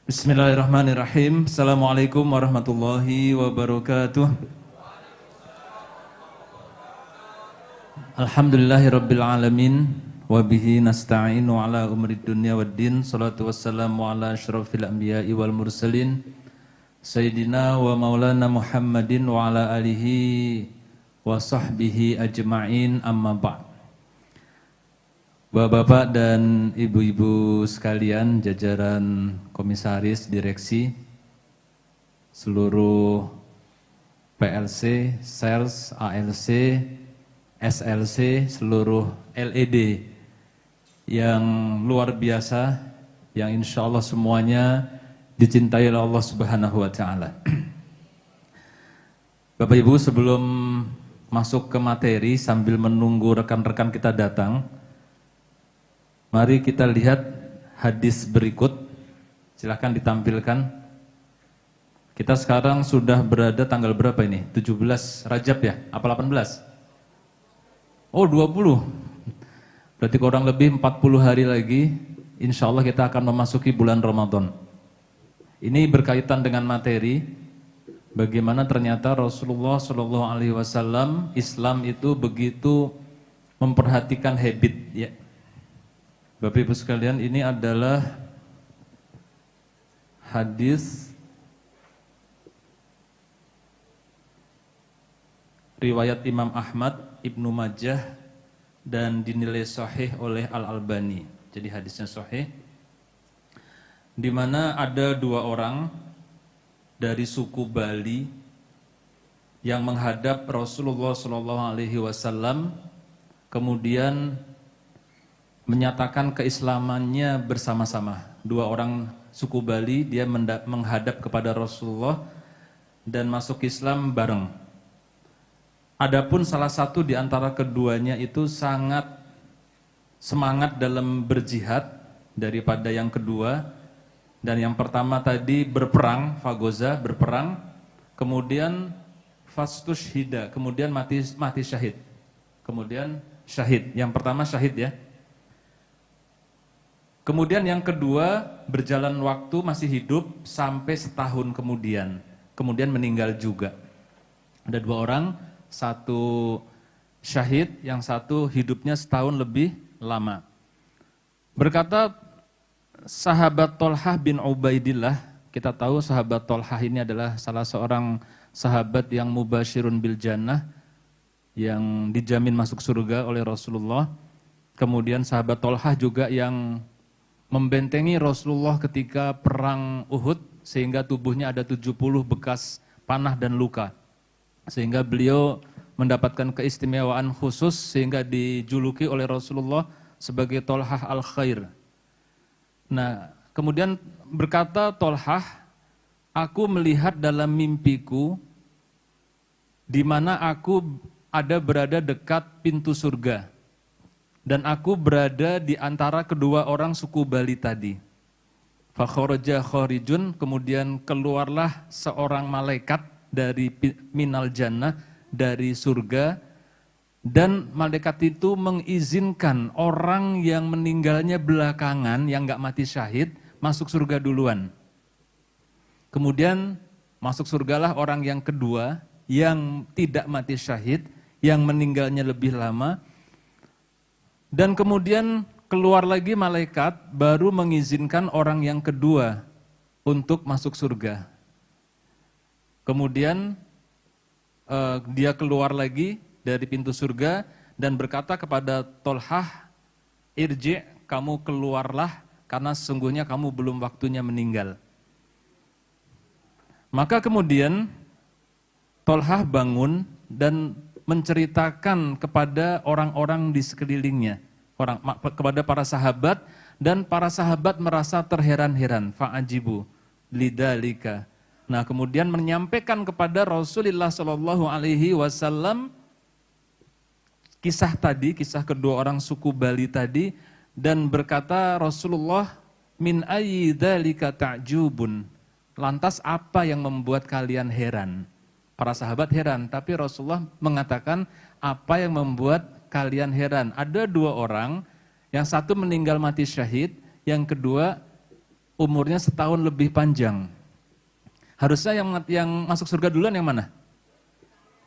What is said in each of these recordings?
Bismillahirrahmanirrahim. Assalamualaikum warahmatullahi wabarakatuh. Alhamdulillahirabbil alamin wa bihi nasta'inu ala umrid dunya waddin. Shalatu wassalamu ala asyrafil anbiya'i wal mursalin sayyidina wa maulana Muhammadin wa ala alihi wa sahbihi ajma'in, amma ba'd. Bapak-bapak dan ibu-ibu sekalian, jajaran komisaris, direksi, seluruh PLC, sales, ALC, SLC, seluruh LED yang luar biasa, yang insya Allah semuanya dicintai oleh Allah Subhanahu wa Ta'ala. Bapak Ibu, sebelum masuk ke materi, sambil menunggu rekan-rekan kita datang, mari kita lihat hadis berikut. Silahkan ditampilkan. Kita sekarang sudah berada tanggal berapa ini? 17 Rajab ya? Apa 18? Oh 20. Berarti kurang lebih 40 hari lagi, insya Allah kita akan memasuki bulan Ramadan. Ini berkaitan dengan materi, bagaimana ternyata Rasulullah SAW, Islam itu begitu memperhatikan habit ya. Bapak Ibu sekalian, ini adalah hadis riwayat Imam Ahmad, Ibnu Majah, dan dinilai sahih oleh Al-Albani. Jadi hadisnya sahih, di mana ada dua orang dari suku Bali yang menghadap Rasulullah SAW, kemudian menyatakan keislamannya bersama-sama. Dua orang suku Bali, dia menghadap kepada Rasulullah dan masuk Islam bareng. Adapun salah satu di antara keduanya itu sangat semangat dalam berjihad daripada yang kedua. Dan yang pertama tadi berperang, fagoza, berperang, kemudian fastushhida, kemudian mati syahid. Kemudian syahid. Yang pertama syahid ya. Kemudian yang kedua, berjalan waktu masih hidup sampai setahun kemudian meninggal juga. Ada dua orang, satu syahid, yang satu hidupnya setahun lebih lama. Berkata sahabat Tolhah bin Ubaidillah, kita tahu sahabat Tolhah ini adalah salah seorang sahabat yang mubasyirun bil jannah, yang dijamin masuk surga oleh Rasulullah. Kemudian sahabat Tolhah juga yang membentengi Rasulullah ketika perang Uhud, sehingga tubuhnya ada 70 bekas panah dan luka. Sehingga beliau mendapatkan keistimewaan khusus sehingga dijuluki oleh Rasulullah sebagai Tolhah al-Khair. Nah, kemudian berkata Tolhah, aku melihat dalam mimpiku di mana aku ada berada dekat pintu surga. Dan aku berada di antara kedua orang suku Bali tadi. Fakharaja kharijun, kemudian keluarlah seorang malaikat dari minal jannah, dari surga. Dan malaikat itu mengizinkan orang yang meninggalnya belakangan, yang gak mati syahid, masuk surga duluan. Kemudian masuk surgalah orang yang kedua, yang tidak mati syahid, yang meninggalnya lebih lama. Dan kemudian keluar lagi malaikat baru mengizinkan orang yang kedua untuk masuk surga. Kemudian dia keluar lagi dari pintu surga dan berkata kepada Tolhah, irji, kamu keluarlah karena sesungguhnya kamu belum waktunya meninggal. Maka kemudian Tolhah bangun dan menceritakan kepada orang-orang di sekelilingnya, kepada para sahabat, dan para sahabat merasa terheran-heran, fa'ajibu lidzalika. Nah, kemudian menyampaikan kepada Rasulullah SAW kisah tadi, kisah kedua orang suku Bali tadi, dan berkata Rasulullah, min ayyi dzalika ta'jubun. Lantas apa yang membuat kalian heran? Para sahabat heran, tapi Rasulullah mengatakan apa yang membuat kalian heran. Ada dua orang, yang satu meninggal mati syahid, yang kedua umurnya setahun lebih panjang. Harusnya yang masuk surga duluan yang mana?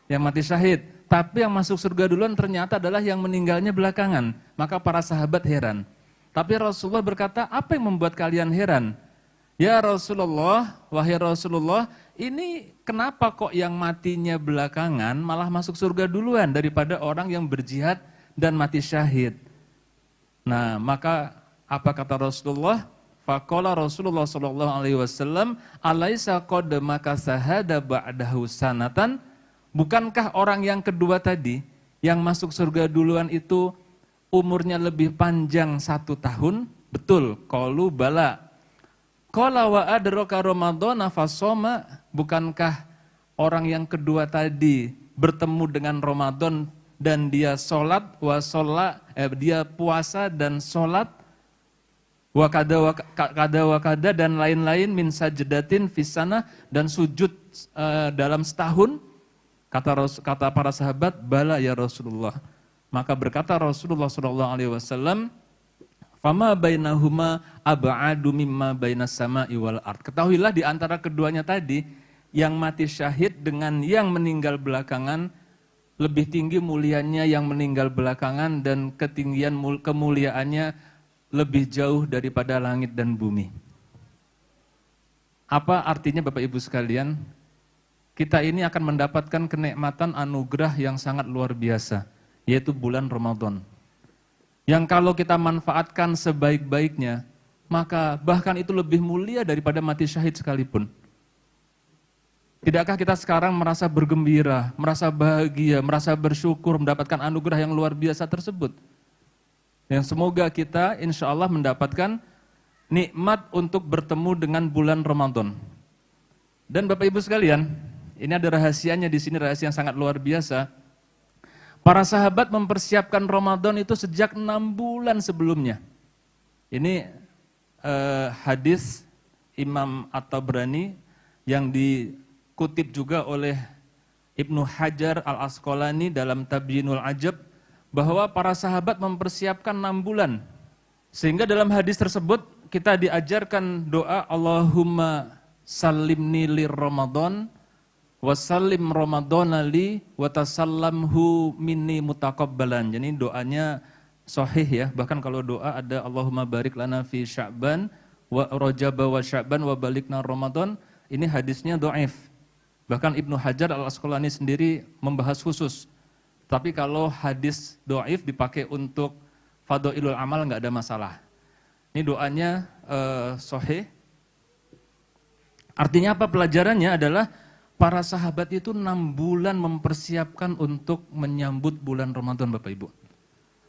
Yang mati syahid. Tapi yang masuk surga duluan ternyata adalah yang meninggalnya belakangan. Maka para sahabat heran. Tapi Rasulullah berkata, apa yang membuat kalian heran? Ya Rasulullah, wahai Rasulullah, ini kenapa kok yang matinya belakangan malah masuk surga duluan daripada orang yang berjihad dan mati syahid? Nah, maka apa kata Rasulullah? Faqala Rasulullah sallallahu alaihi wasallam, "Alaisa qad makasa hada ba'dahu sanatan?" Bukankah orang yang kedua tadi yang masuk surga duluan itu umurnya lebih panjang 1 tahun? Betul, qalu bala. Qala wa adraka ramadhana fasoma. Bukankah orang yang kedua tadi bertemu dengan Ramadan dan dia sholat dia puasa dan sholat wakada dan lain-lain min sajdatin fisana dan sujud dalam setahun? Kata para sahabat, bala ya Rasulullah. Maka berkata Rasulullah SAW, fama bainahuma ab'adu mimma bainas sama'i wal ard. Ketahuilah di antara keduanya tadi, yang mati syahid dengan yang meninggal belakangan, lebih tinggi mulianya yang meninggal belakangan dan ketinggian kemuliaannya lebih jauh daripada langit dan bumi. Apa artinya Bapak Ibu sekalian? Kita ini akan mendapatkan kenikmatan anugerah yang sangat luar biasa, yaitu bulan Ramadan. Yang kalau kita manfaatkan sebaik-baiknya, maka bahkan itu lebih mulia daripada mati syahid sekalipun. Tidakkah kita sekarang merasa bergembira, merasa bahagia, merasa bersyukur mendapatkan anugerah yang luar biasa tersebut? Yang semoga kita insya Allah mendapatkan nikmat untuk bertemu dengan bulan Ramadan. Dan Bapak Ibu sekalian, ini ada rahasianya di sini, rahasia yang sangat luar biasa. Para sahabat mempersiapkan Ramadan itu sejak 6 bulan sebelumnya. Ini hadis Imam At-Tabrani yang dikutip juga oleh Ibnu Hajar Al-Asqalani dalam Tabyinul Ajab, bahwa para sahabat mempersiapkan 6 bulan. Sehingga dalam hadis tersebut kita diajarkan doa Allahumma salimni lir Ramadan wasallim Ramadhana li wa tasallamhu minni mutaqabbalan. Jadi doanya sahih ya. Bahkan kalau doa ada Allahumma barik lana fi Sya'ban wa Rajab wa Sya'ban wa balikna Ramadan, ini hadisnya dhaif. Bahkan Ibnu Hajar Al-Asqalani sendiri membahas khusus. Tapi kalau hadis dhaif dipakai untuk fadhailul amal enggak ada masalah. Ini doanya sahih. Artinya apa pelajarannya adalah para sahabat itu 6 bulan mempersiapkan untuk menyambut bulan Ramadan Bapak Ibu.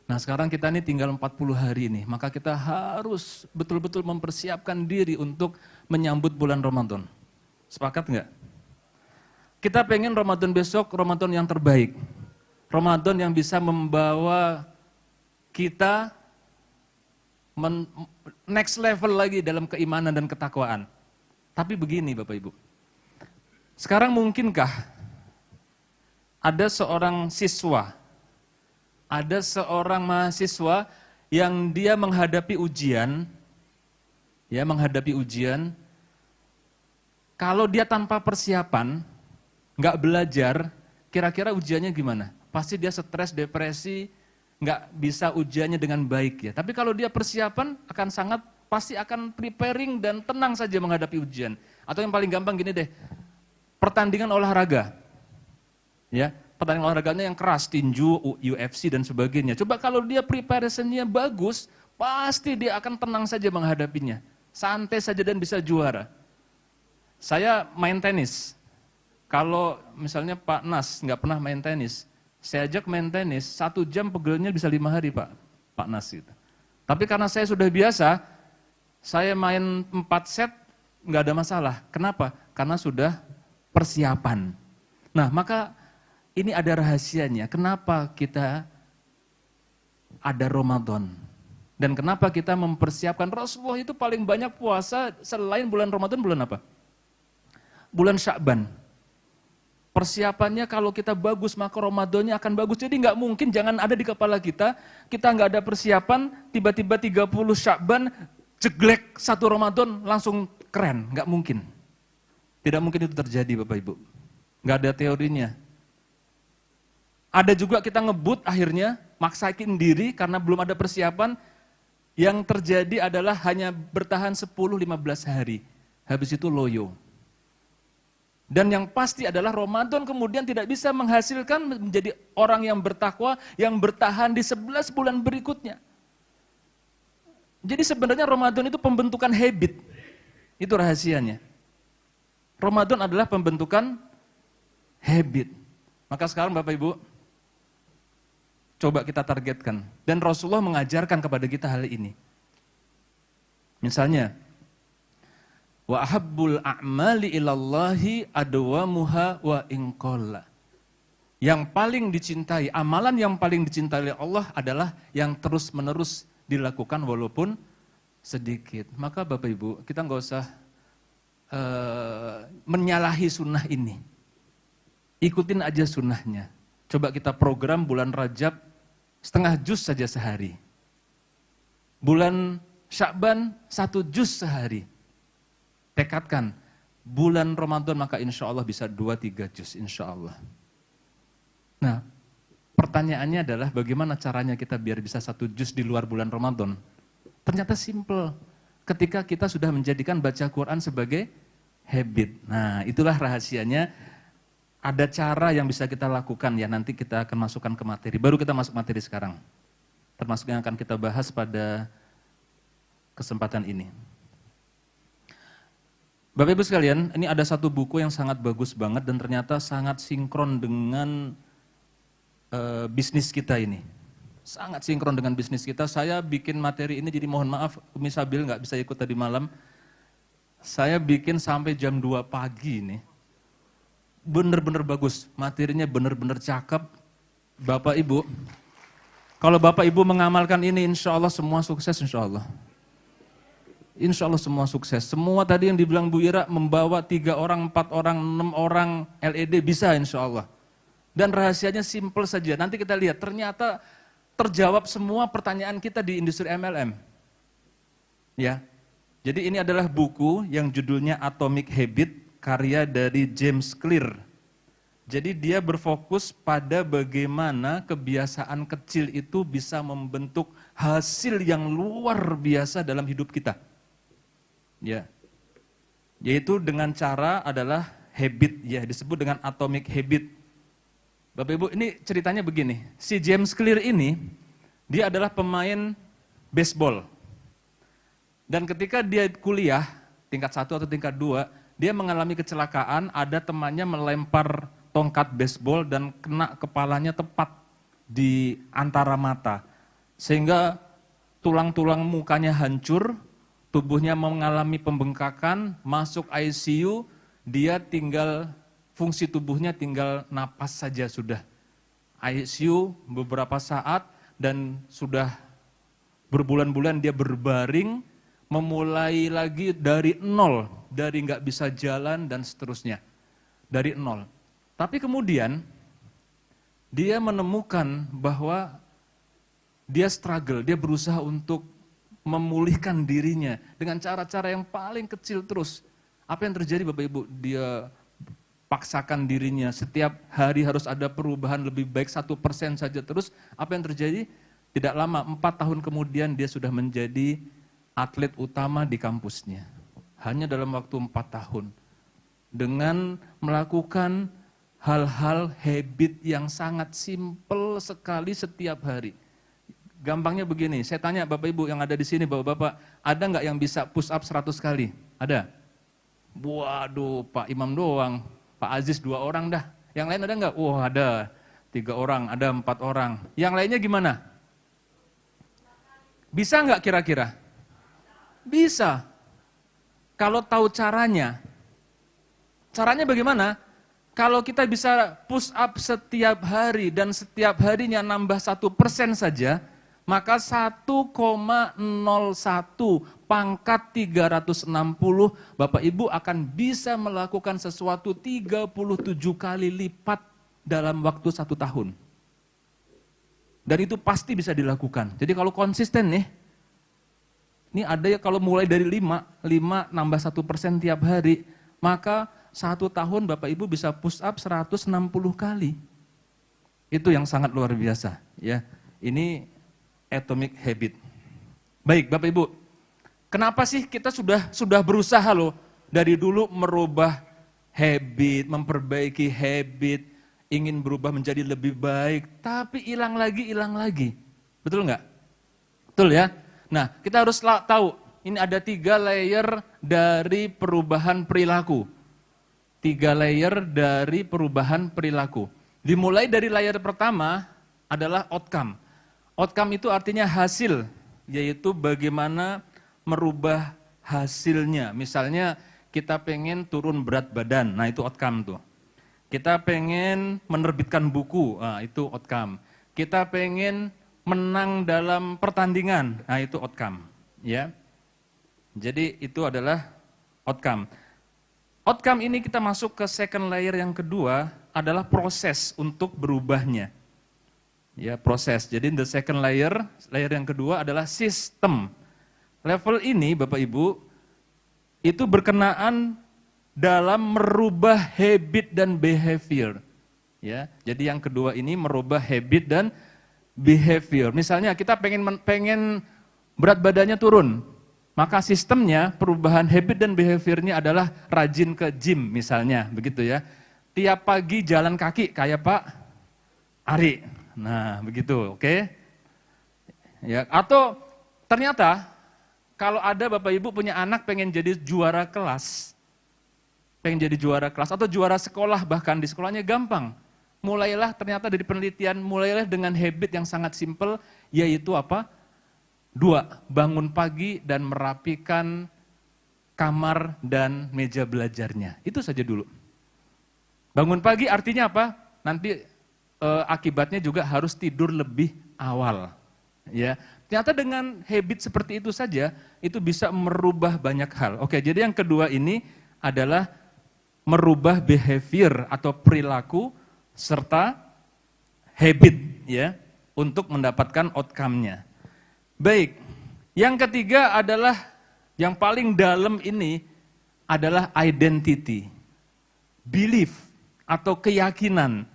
Nah sekarang kita ini tinggal 40 hari nih, maka kita harus betul-betul mempersiapkan diri untuk menyambut bulan Ramadan. Sepakat enggak? Kita pengen Ramadan besok, Ramadan yang terbaik. Ramadan yang bisa membawa kita next level lagi dalam keimanan dan ketakwaan. Tapi begini Bapak Ibu. Sekarang mungkinkah ada seorang siswa, ada seorang mahasiswa yang dia menghadapi ujian, kalau dia tanpa persiapan, nggak belajar, kira-kira ujiannya gimana? Pasti dia stres, depresi, nggak bisa ujiannya dengan baik ya. Tapi kalau dia persiapan pasti akan preparing dan tenang saja menghadapi ujian. Atau yang paling gampang gini deh. Pertandingan olahraga, ya pertandingan olahraganya yang keras, tinju, UFC dan sebagainya. Coba kalau dia preparation-nya bagus, pasti dia akan tenang saja menghadapinya, santai saja dan bisa juara. Saya main tenis, kalau misalnya Pak Nas nggak pernah main tenis, saya ajak main tenis, 1 jam pegelnya bisa 5 hari Pak Nas gitu. Tapi karena saya sudah biasa, saya main 4 set nggak ada masalah. Kenapa? Karena sudah persiapan. Nah, maka ini ada rahasianya. Kenapa kita ada Ramadan? Dan kenapa kita mempersiapkan? Rasulullah itu paling banyak puasa selain bulan Ramadan, bulan apa? Bulan Sya'ban. Persiapannya kalau kita bagus, maka Ramadannya akan bagus. Jadi nggak mungkin, jangan ada di kepala kita nggak ada persiapan, tiba-tiba 30 Sya'ban, jeglek satu Ramadan langsung keren, nggak mungkin. Tidak mungkin itu terjadi Bapak Ibu. Nggak ada teorinya. Ada juga kita ngebut akhirnya, maksakin diri karena belum ada persiapan, yang terjadi adalah hanya bertahan 10-15 hari. Habis itu loyo. Dan yang pasti adalah Ramadan kemudian tidak bisa menghasilkan menjadi orang yang bertakwa, yang bertahan di 11 bulan berikutnya. Jadi sebenarnya Ramadan itu pembentukan habit. Itu rahasianya. Ramadan adalah pembentukan habit. Maka sekarang Bapak Ibu, coba kita targetkan. Dan Rasulullah mengajarkan kepada kita hal ini. Misalnya, wa ahabbul a'mali ilallahi adwamuha wa inqalla. Yang paling dicintai, amalan yang paling dicintai oleh Allah adalah yang terus-menerus dilakukan walaupun sedikit. Maka Bapak Ibu, kita nggak usah menyalahi sunnah ini. Ikutin aja sunnahnya. Coba kita program bulan Rajab setengah juz saja sehari. Bulan Sya'ban 1 juz sehari. Tekadkan, bulan Ramadan maka insya Allah bisa 2-3 juz, insya Allah. Nah, pertanyaannya adalah bagaimana caranya kita biar bisa 1 juz di luar bulan Ramadan? Ternyata simple, ketika kita sudah menjadikan baca Quran sebagai habit. Nah, itulah rahasianya, ada cara yang bisa kita lakukan ya, nanti kita akan masukkan ke materi. Baru kita masuk materi sekarang, termasuk yang akan kita bahas pada kesempatan ini. Bapak Ibu sekalian, ini ada satu buku yang sangat bagus banget dan ternyata sangat sinkron dengan bisnis kita ini. Sangat sinkron dengan bisnis kita. Saya bikin materi ini, jadi mohon maaf Umi Sabil nggak bisa ikut tadi malam. Saya bikin sampai jam 2 pagi ini. Bener-bener bagus, materinya bener-bener cakep. Bapak Ibu, kalau Bapak Ibu mengamalkan ini insya Allah semua sukses insya Allah. Insya Allah semua sukses. Semua tadi yang dibilang Bu Ira, membawa 3 orang, 4 orang, 6 orang LED bisa insya Allah. Dan rahasianya simple saja. Nanti kita lihat, ternyata terjawab semua pertanyaan kita di industri MLM. Ya, jadi ini adalah buku yang judulnya Atomic Habit, karya dari James Clear. Jadi dia berfokus pada bagaimana kebiasaan kecil itu bisa membentuk hasil yang luar biasa dalam hidup kita. Ya, yaitu dengan cara adalah habit, ya disebut dengan atomic habit. Bapak Ibu, ini ceritanya begini, si James Clear ini, dia adalah pemain baseball. Dan ketika dia kuliah, tingkat 1 atau tingkat 2, dia mengalami kecelakaan, ada temannya melempar tongkat baseball dan kena kepalanya tepat di antara mata. Sehingga tulang-tulang mukanya hancur, tubuhnya mengalami pembengkakan, masuk ICU, dia tinggal, fungsi tubuhnya tinggal napas saja sudah. ICU beberapa saat dan sudah berbulan-bulan dia berbaring, memulai lagi dari nol, dari nggak bisa jalan dan seterusnya, dari nol. Tapi kemudian dia menemukan bahwa dia struggle, dia berusaha untuk memulihkan dirinya dengan cara-cara yang paling kecil terus. Apa yang terjadi Bapak Ibu? Dia paksakan dirinya, setiap hari harus ada perubahan lebih baik 1% saja terus. Apa yang terjadi? Tidak lama, 4 tahun kemudian dia sudah menjadi atlet utama di kampusnya. Hanya dalam waktu 4 tahun. Dengan melakukan hal-hal habit yang sangat simpel sekali setiap hari. Gampangnya begini, saya tanya Bapak Ibu yang ada di sini, Bapak-bapak, ada nggak yang bisa push up 100 kali? Ada? Waduh, Pak Imam doang, Pak Aziz 2 orang dah. Yang lain ada nggak? Wah ada, 3 orang, ada 4 orang. Yang lainnya gimana? Bisa nggak kira-kira? Bisa. Kalau tahu caranya. Caranya bagaimana? Kalau kita bisa push up setiap hari dan setiap harinya nambah 1% saja, maka 1,01 pangkat 360 Bapak Ibu akan bisa melakukan sesuatu 37 kali lipat dalam waktu 1 tahun. Dan itu pasti bisa dilakukan. Jadi kalau konsisten nih, Ini ada ya kalau mulai dari 5 nambah 1% tiap hari, maka 1 tahun Bapak Ibu bisa push up 160 kali. Itu yang sangat luar biasa, ya. Ini atomic habit. Baik, Bapak Ibu. Kenapa sih kita sudah berusaha loh dari dulu merubah habit, memperbaiki habit, ingin berubah menjadi lebih baik, tapi hilang lagi. Betul nggak? Betul ya? Nah, kita harus tahu, ini ada 3 layer dari perubahan perilaku. 3 layer dari perubahan perilaku. Dimulai dari layer pertama adalah outcome. Outcome itu artinya hasil, yaitu bagaimana merubah hasilnya. Misalnya kita pengen turun berat badan, nah itu outcome tuh. Kita pengen menerbitkan buku, nah itu outcome. Kita pengen menang dalam pertandingan, nah itu outcome. Ya. Jadi itu adalah outcome. Outcome ini kita masuk ke second layer yang kedua adalah proses untuk berubahnya. Ya, proses. Jadi the second layer yang kedua adalah sistem. Level ini Bapak Ibu itu berkenaan dalam merubah habit dan behavior. Ya, jadi yang kedua ini merubah habit dan behavior. Misalnya kita pengen berat badannya turun, maka sistemnya perubahan habit dan behaviornya adalah rajin ke gym misalnya, begitu ya. Tiap pagi jalan kaki kayak Pak Ari. Nah, begitu, oke? Ya, atau ternyata kalau ada Bapak Ibu punya anak pengen jadi juara kelas, atau juara sekolah, bahkan di sekolahnya gampang. Mulailah ternyata dari penelitian, mulailah dengan habit yang sangat simpel, yaitu apa? 2, bangun pagi dan merapikan kamar dan meja belajarnya. Itu saja dulu. Bangun pagi artinya apa? Nanti akibatnya juga harus tidur lebih awal. Ya, ternyata dengan habit seperti itu saja, itu bisa merubah banyak hal. Oke, jadi yang kedua ini adalah merubah behavior atau perilaku serta habit ya untuk mendapatkan outcome-nya. Baik, yang ketiga adalah yang paling dalam ini adalah identity, belief atau keyakinan.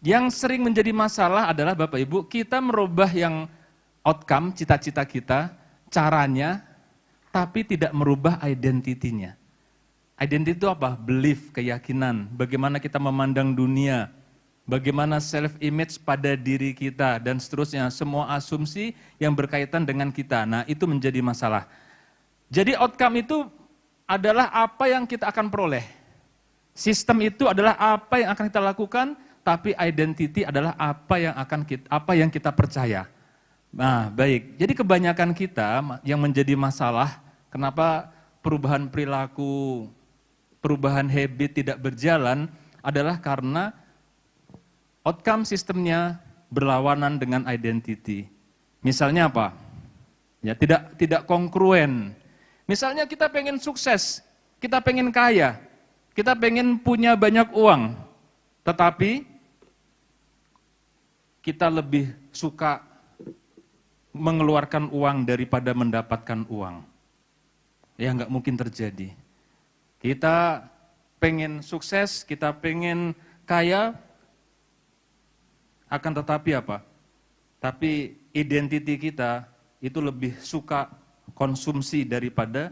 Yang sering menjadi masalah adalah Bapak Ibu, kita merubah yang outcome, cita-cita kita, caranya, tapi tidak merubah identitinya. Identity itu apa? Belief, keyakinan, bagaimana kita memandang dunia, bagaimana self-image pada diri kita, dan seterusnya. Semua asumsi yang berkaitan dengan kita. Nah, itu menjadi masalah. Jadi outcome itu adalah apa yang kita akan peroleh. Sistem itu adalah apa yang akan kita lakukan, tapi identity adalah apa yang kita percaya. Nah, baik. Jadi kebanyakan kita yang menjadi masalah, kenapa perubahan perilaku, perubahan habit tidak berjalan adalah karena outcome sistemnya berlawanan dengan identity. Misalnya apa? Ya, tidak kongruen. Misalnya kita pengen sukses, kita pengen kaya, kita pengen punya banyak uang, tetapi kita lebih suka mengeluarkan uang daripada mendapatkan uang. Ya nggak mungkin terjadi. Kita pengen sukses, kita pengen kaya, akan tetapi apa? Tapi identiti kita itu lebih suka konsumsi daripada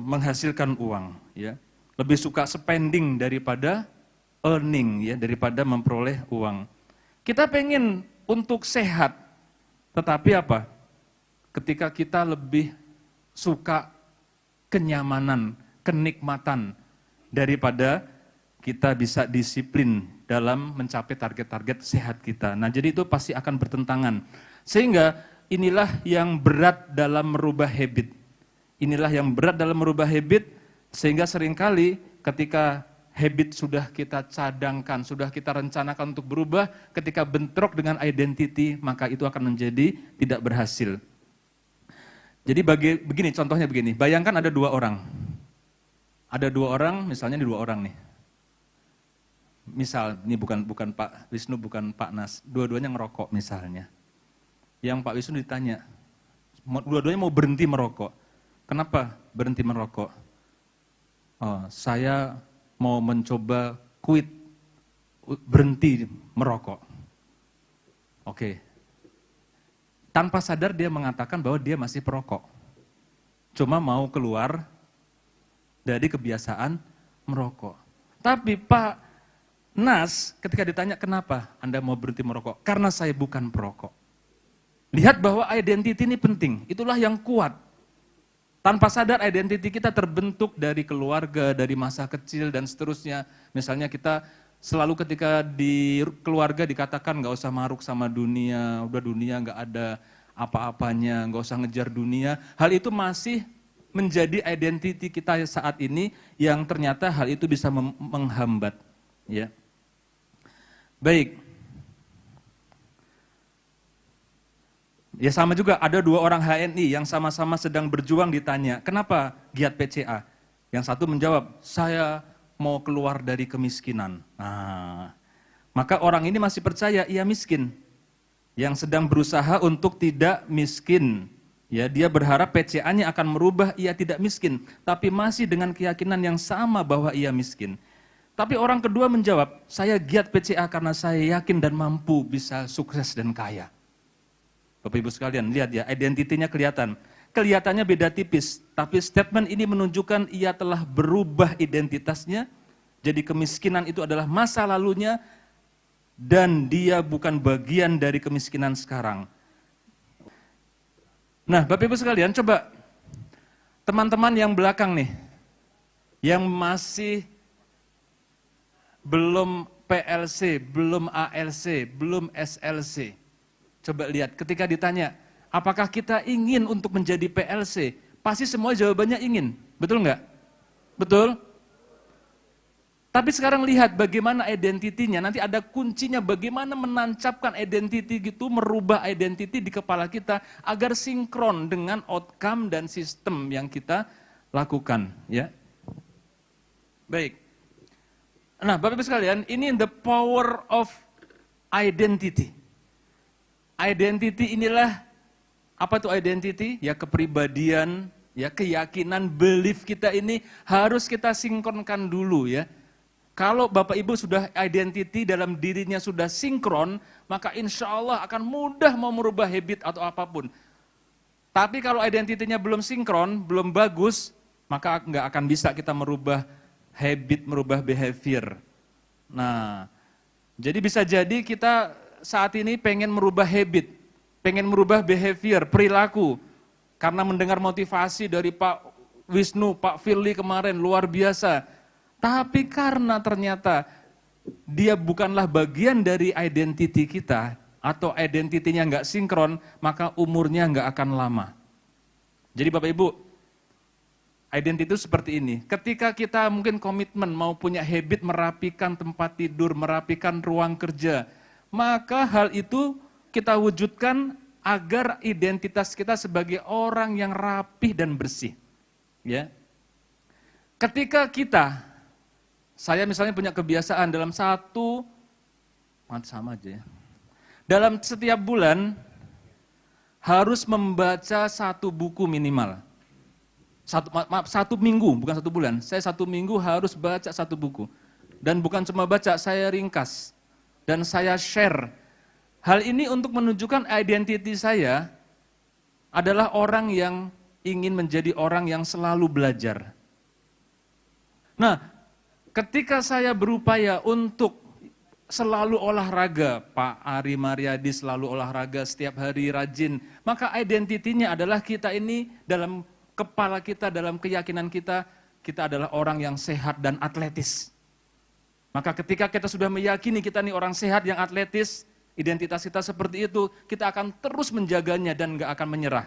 menghasilkan uang. Ya. Lebih suka spending daripada earning, ya, daripada memperoleh uang. Kita pengen untuk sehat, tetapi apa? Ketika kita lebih suka kenyamanan, kenikmatan, daripada kita bisa disiplin dalam mencapai target-target sehat kita. Nah, jadi itu pasti akan bertentangan. Sehingga inilah yang berat dalam merubah habit. Inilah yang berat dalam merubah habit, sehingga seringkali ketika habit sudah kita cadangkan, sudah kita rencanakan untuk berubah, ketika bentrok dengan identity, maka itu akan menjadi tidak berhasil. Jadi begini, contohnya begini, bayangkan ada 2 orang. Ada 2 orang, misalnya ini 2 orang nih. Misal, ini bukan Pak Wisnu, bukan Pak Nas, dua-duanya ngerokok misalnya. Yang Pak Wisnu ditanya, Dua-duanya mau berhenti merokok. Kenapa berhenti merokok? Oh, saya mau mencoba berhenti merokok. Oke. Tanpa sadar dia mengatakan bahwa dia masih perokok. Cuma mau keluar dari kebiasaan merokok. Tapi Pak Nas ketika ditanya kenapa Anda mau berhenti merokok? Karena saya bukan perokok. Lihat bahwa identity ini penting, itulah yang kuat. Tanpa sadar identity kita terbentuk dari keluarga, dari masa kecil dan seterusnya. Misalnya kita selalu ketika di keluarga dikatakan nggak usah maruk sama dunia, udah dunia nggak ada apa-apanya, nggak usah ngejar dunia. Hal itu masih menjadi identity kita saat ini yang ternyata hal itu bisa menghambat. Ya. Baik. Ya sama juga ada dua orang HNI yang sama-sama sedang berjuang ditanya, kenapa giat PCA? Yang satu menjawab, saya mau keluar dari kemiskinan. Nah, maka orang ini masih percaya ia miskin. Yang sedang berusaha untuk tidak miskin. Ya, dia berharap PCA-nya akan merubah ia tidak miskin, tapi masih dengan keyakinan yang sama bahwa ia miskin. Tapi orang kedua menjawab, saya giat PCA karena saya yakin dan mampu bisa sukses dan kaya. Bapak Ibu sekalian, lihat ya, identitinya kelihatan. Kelihatannya beda tipis, tapi statement ini menunjukkan ia telah berubah identitasnya. Jadi kemiskinan itu adalah masa lalunya, dan dia bukan bagian dari kemiskinan sekarang. Nah, Bapak Ibu sekalian, coba teman-teman yang belakang nih, yang masih belum PLC, belum ALC, belum SLC. Coba lihat, ketika ditanya, apakah kita ingin untuk menjadi PLC? Pasti semua jawabannya ingin, betul nggak? Betul? Tapi sekarang lihat bagaimana identitinya, nanti ada kuncinya bagaimana menancapkan identity gitu, merubah identity di kepala kita agar sinkron dengan outcome dan sistem yang kita lakukan. Ya. Baik. Nah, Bapak Ibu sekalian, ini the power of identity. Identity inilah, apa itu identity? Ya kepribadian, ya keyakinan, belief kita ini harus kita sinkronkan dulu ya. Kalau Bapak Ibu sudah identity dalam dirinya sudah sinkron, maka insya Allah akan mudah mau merubah habit atau apapun. Tapi kalau identitinya belum sinkron, belum bagus, maka nggak akan bisa kita merubah habit, merubah behavior. Nah, jadi bisa jadi kita saat ini pengen merubah habit, pengen merubah behavior, perilaku. Karena mendengar motivasi dari Pak Wisnu, Pak Firly kemarin, luar biasa. Tapi karena ternyata dia bukanlah bagian dari identity kita, atau identitinya nggak sinkron, maka umurnya nggak akan lama. Jadi Bapak Ibu, identity itu seperti ini. Ketika kita mungkin komitmen mau punya habit merapikan tempat tidur, merapikan ruang kerja, maka hal itu kita wujudkan agar identitas kita sebagai orang yang rapih dan bersih. Ya. Ketika saya misalnya punya kebiasaan dalam dalam setiap bulan harus membaca satu buku minimal. Satu minggu, bukan satu bulan. Saya satu minggu harus baca satu buku. Dan bukan cuma baca, saya ringkas. Dan saya share. Hal ini untuk menunjukkan identiti saya adalah orang yang ingin menjadi orang yang selalu belajar. Nah, ketika saya berupaya untuk selalu olahraga, Pak Ari Mariadi selalu olahraga setiap hari rajin, maka identitinya adalah kita ini dalam kepala kita, dalam keyakinan kita, kita adalah orang yang sehat dan atletis. Maka ketika kita sudah meyakini kita nih orang sehat yang atletis, identitas kita seperti itu, kita akan terus menjaganya dan nggak akan menyerah.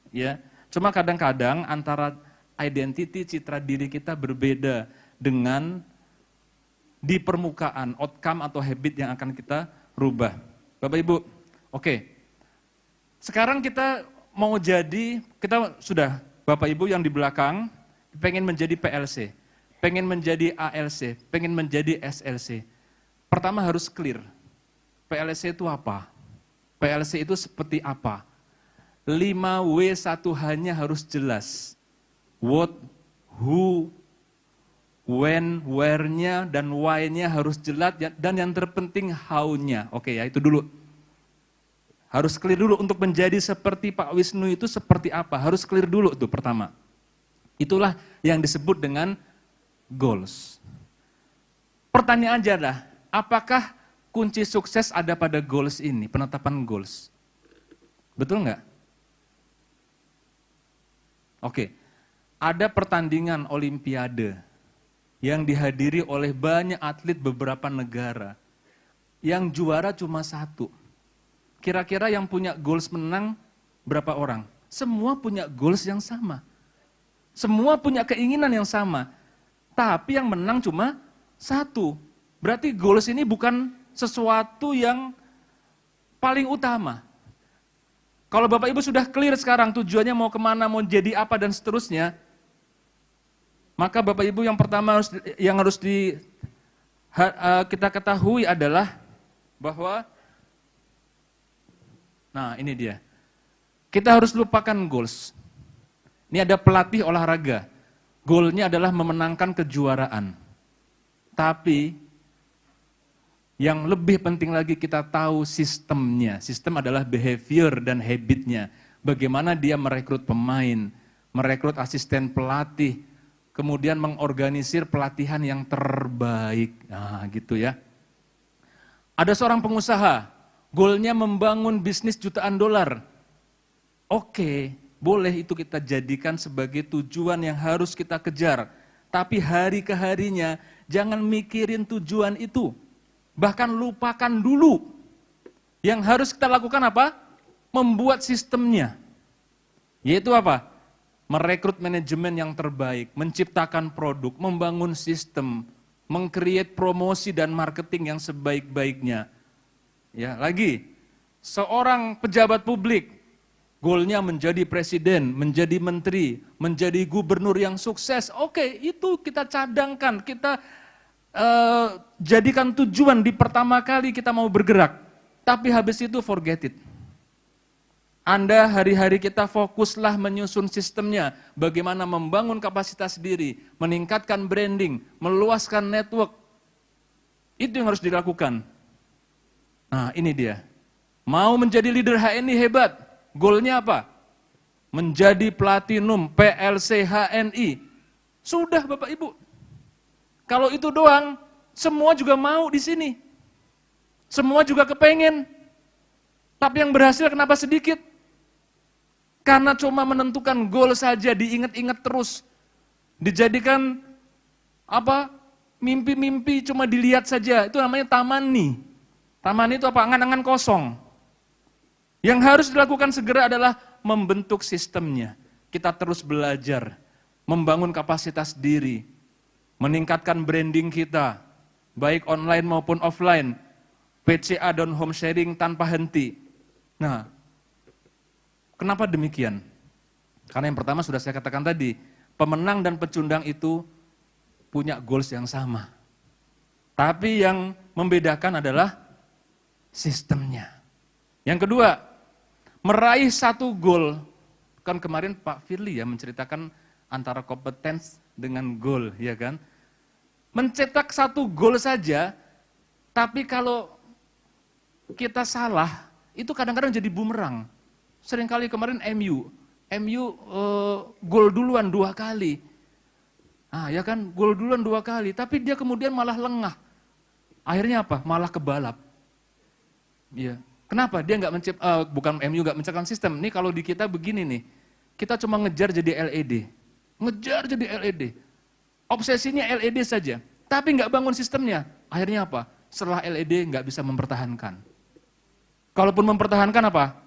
Ya, cuma kadang-kadang antara identity, citra diri kita berbeda dengan di permukaan, outcome atau habit yang akan kita rubah. Bapak Ibu, oke. Sekarang kita mau kita sudah, Bapak Ibu yang di belakang, pengen menjadi PLC. Pengen menjadi ALC, pengen menjadi SLC. Pertama harus clear, PLC itu apa? PLC itu seperti apa? 5W1H-nya harus jelas. What, who, when, where-nya, dan why-nya harus jelas, dan yang terpenting how-nya. Oke ya, itu dulu. Harus clear dulu untuk menjadi seperti Pak Wisnu itu seperti apa. Harus clear dulu itu pertama. Itulah yang disebut dengan goals. Pertanyaan aja lah, apakah kunci sukses ada pada goals ini, penetapan goals? Betul nggak? Oke, ada pertandingan olimpiade yang dihadiri oleh banyak atlet beberapa negara. Yang juara cuma satu. Kira-kira yang punya goals menang berapa orang? Semua punya goals yang sama. Semua punya keinginan yang sama. Tapi yang menang cuma satu. Berarti goals ini bukan sesuatu yang paling utama. Kalau Bapak Ibu sudah clear sekarang tujuannya mau kemana, mau jadi apa dan seterusnya, maka Bapak Ibu yang pertama harus kita ketahui adalah bahwa, nah ini dia, kita harus lupakan goals. Ini ada pelatih olahraga, goalnya adalah memenangkan kejuaraan. Tapi yang lebih penting lagi kita tahu sistemnya. Sistem adalah behavior dan habitnya. Bagaimana dia merekrut pemain, merekrut asisten pelatih, kemudian mengorganisir pelatihan yang terbaik. Nah gitu ya. Ada seorang pengusaha, goalnya membangun bisnis jutaan dolar. Oke, boleh itu kita jadikan sebagai tujuan yang harus kita kejar. Tapi hari ke harinya jangan mikirin tujuan itu. Bahkan lupakan dulu. Yang harus kita lakukan apa? Membuat sistemnya. Yaitu apa? Merekrut manajemen yang terbaik, menciptakan produk, membangun sistem, meng-create promosi dan marketing yang sebaik-baiknya. Ya, lagi, seorang pejabat publik, goalnya menjadi presiden, menjadi menteri, menjadi gubernur yang sukses. Oke, itu kita cadangkan, kita jadikan tujuan di pertama kali kita mau bergerak, tapi habis itu forget it. Anda hari-hari kita fokuslah menyusun sistemnya, bagaimana membangun kapasitas diri, meningkatkan branding, meluaskan network. Itu yang harus dilakukan. Nah ini dia, mau menjadi leader HNI hebat, goalnya apa? Menjadi platinum PLC HNI. Sudah Bapak Ibu. Kalau itu doang, semua juga mau di sini. Semua juga kepengen. Tapi yang berhasil kenapa sedikit? Karena cuma menentukan goal saja, diingat-ingat terus. Dijadikan apa? Mimpi-mimpi cuma dilihat saja. Itu namanya tamani. Tamani itu apa? Angan-angan kosong. Yang harus dilakukan segera adalah membentuk sistemnya. Kita terus belajar, membangun kapasitas diri, meningkatkan branding kita, baik online maupun offline, PCA dan home sharing tanpa henti. Nah, kenapa demikian? Karena yang pertama sudah saya katakan tadi, pemenang dan pecundang itu punya goals yang sama. Tapi yang membedakan adalah sistemnya. Yang kedua, meraih satu goal. Kan kemarin Pak Firly ya menceritakan antara kompetens dengan goal, ya kan? Mencetak satu gol saja, tapi kalau kita salah, itu kadang-kadang jadi bumerang. Seringkali kemarin MU gol duluan 2 kali. Ah, ya kan, gol duluan 2 kali, tapi dia kemudian malah lengah. Akhirnya apa? Malah kebalap. Iya. Kenapa? Dia bukan MU nggak menciptakan sistem. Nih kalau di kita begini nih, kita cuma ngejar jadi LED. Ngejar jadi LED. Obsesinya LED saja. Tapi nggak bangun sistemnya. Akhirnya apa? Setelah LED nggak bisa mempertahankan. Kalaupun mempertahankan apa?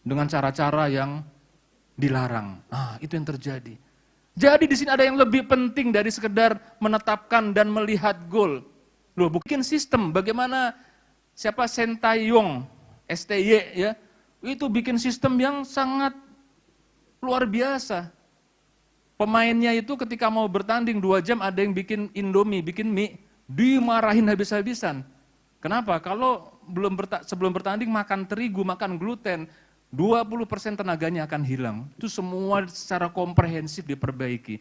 Dengan cara-cara yang dilarang. Ah, itu yang terjadi. Jadi di sini ada yang lebih penting dari sekedar menetapkan dan melihat goal. Loh, bikin sistem. Bagaimana siapa Sintayong, STY ya, itu bikin sistem yang sangat luar biasa. Pemainnya itu ketika mau bertanding 2 jam ada yang bikin Indomie, bikin mie, dimarahin habis-habisan. Kenapa? Kalau sebelum bertanding makan terigu, makan gluten, 20% tenaganya akan hilang. Itu semua secara komprehensif diperbaiki.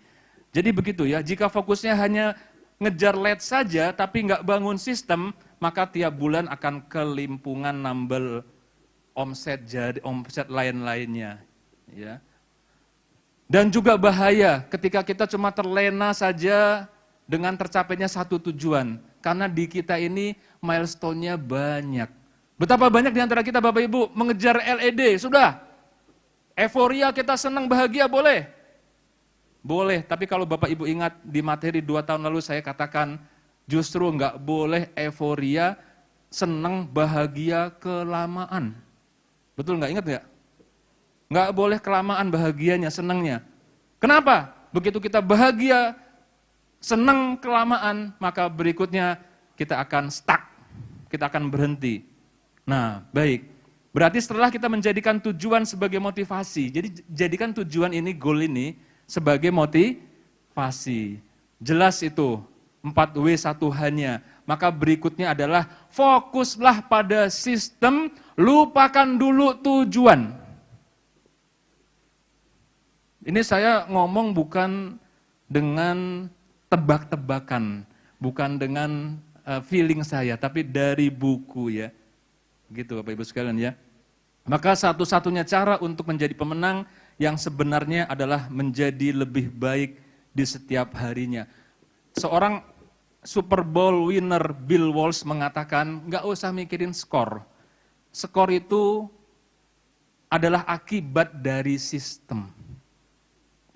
Jadi begitu ya, jika fokusnya hanya ngejar lead saja tapi nggak bangun sistem, maka tiap bulan akan kelimpungan nambel omset lain-lainnya. Ya. Dan juga bahaya ketika kita cuma terlena saja dengan tercapainya satu tujuan. Karena di kita ini milestone-nya banyak. Betapa banyak di antara kita Bapak Ibu mengejar LED, sudah. Euforia kita senang bahagia boleh. Boleh, tapi kalau Bapak Ibu ingat di materi 2 tahun lalu saya katakan justru nggak boleh euforia, senang, bahagia, kelamaan. Betul nggak, ingat nggak? Nggak boleh kelamaan bahagianya, senangnya. Kenapa? Begitu kita bahagia, senang, kelamaan, maka berikutnya kita akan stuck, kita akan berhenti. Nah, baik. Berarti setelah kita menjadikan tujuan sebagai motivasi, jadi jadikan tujuan ini, goal ini, sebagai motivasi. Jelas itu, 4W1H-nya. Maka berikutnya adalah fokuslah pada sistem, lupakan dulu tujuan. Ini saya ngomong bukan dengan tebak-tebakan, bukan dengan feeling saya, tapi dari buku ya. Gitu Bapak Ibu sekalian ya. Maka satu-satunya cara untuk menjadi pemenang yang sebenarnya adalah menjadi lebih baik di setiap harinya. Seorang Super Bowl winner Bill Walsh mengatakan, nggak usah mikirin skor. Skor itu adalah akibat dari sistem.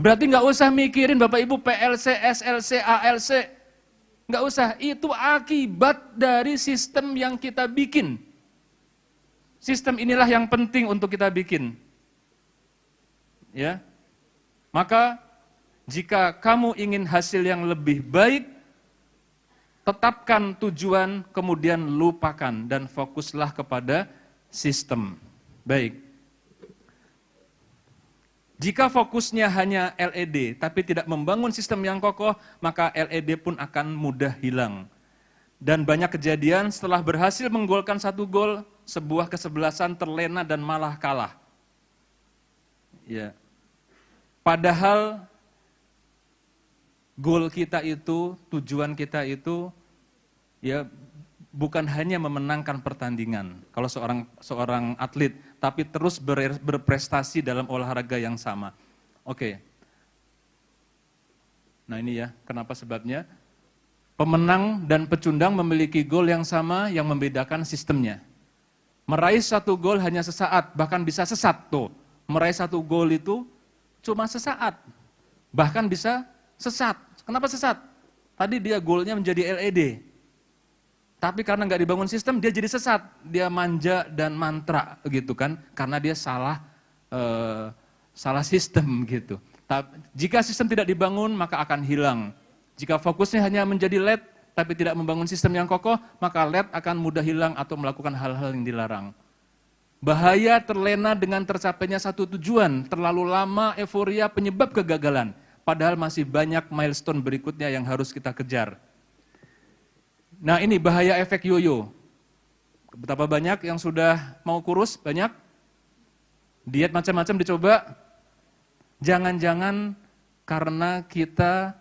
Berarti nggak usah mikirin Bapak Ibu PLC, SLC, ALC. Nggak usah, itu akibat dari sistem yang kita bikin. Sistem inilah yang penting untuk kita bikin. Ya. Maka jika kamu ingin hasil yang lebih baik, tetapkan tujuan, kemudian lupakan dan fokuslah kepada sistem. Baik. Jika fokusnya hanya LED, tapi tidak membangun sistem yang kokoh, maka LED pun akan mudah hilang. Dan banyak kejadian setelah berhasil menggolkan satu gol, sebuah kesebelasan terlena dan malah kalah. Ya. Padahal gol kita itu, tujuan kita itu, ya bukan hanya memenangkan pertandingan. Kalau seorang atlet, tapi terus berprestasi dalam olahraga yang sama. Oke. Nah ini ya, kenapa sebabnya? Pemenang dan pecundang memiliki gol yang sama yang membedakan sistemnya. Meraih satu gol hanya sesaat, bahkan bisa sesat tuh. Meraih satu gol itu cuma sesaat, bahkan bisa sesat. Kenapa sesat? Tadi dia golnya menjadi LED. Tapi karena nggak dibangun sistem, dia jadi sesat. Dia manja dan mantra gitu kan, karena dia salah sistem gitu. Jika sistem tidak dibangun, maka akan hilang. Jika fokusnya hanya menjadi LED, tapi tidak membangun sistem yang kokoh, maka LED akan mudah hilang atau melakukan hal-hal yang dilarang. Bahaya terlena dengan tercapainya satu tujuan, terlalu lama euforia penyebab kegagalan. Padahal masih banyak milestone berikutnya yang harus kita kejar. Nah ini bahaya efek yoyo. Betapa banyak yang sudah mau kurus, banyak. Diet macam-macam dicoba. Jangan-jangan karena kita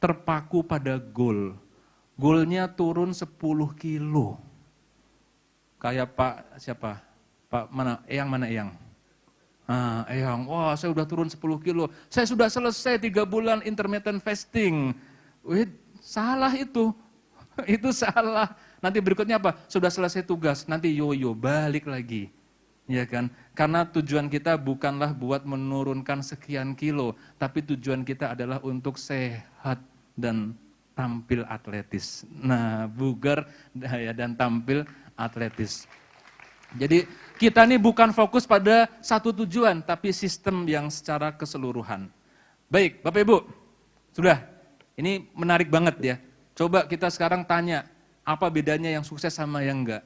terpaku pada goal. Goalnya turun 10 kilo. Kayak Pak, siapa? Pak mana? Eyang. Eyang, wah saya udah turun 10 kilo. Saya sudah selesai 3 bulan intermittent fasting. Wih, salah itu. Itu salah. Nanti berikutnya apa? Sudah selesai tugas, nanti yoyo, balik lagi. Ya kan? Karena tujuan kita bukanlah buat menurunkan sekian kilo, tapi tujuan kita adalah untuk sehat dan tampil atletis. Nah, bugar dan tampil atletis. Jadi kita ini bukan fokus pada satu tujuan, tapi sistem yang secara keseluruhan. Baik, Bapak Ibu, sudah. Ini menarik banget ya. Coba kita sekarang tanya, apa bedanya yang sukses sama yang enggak?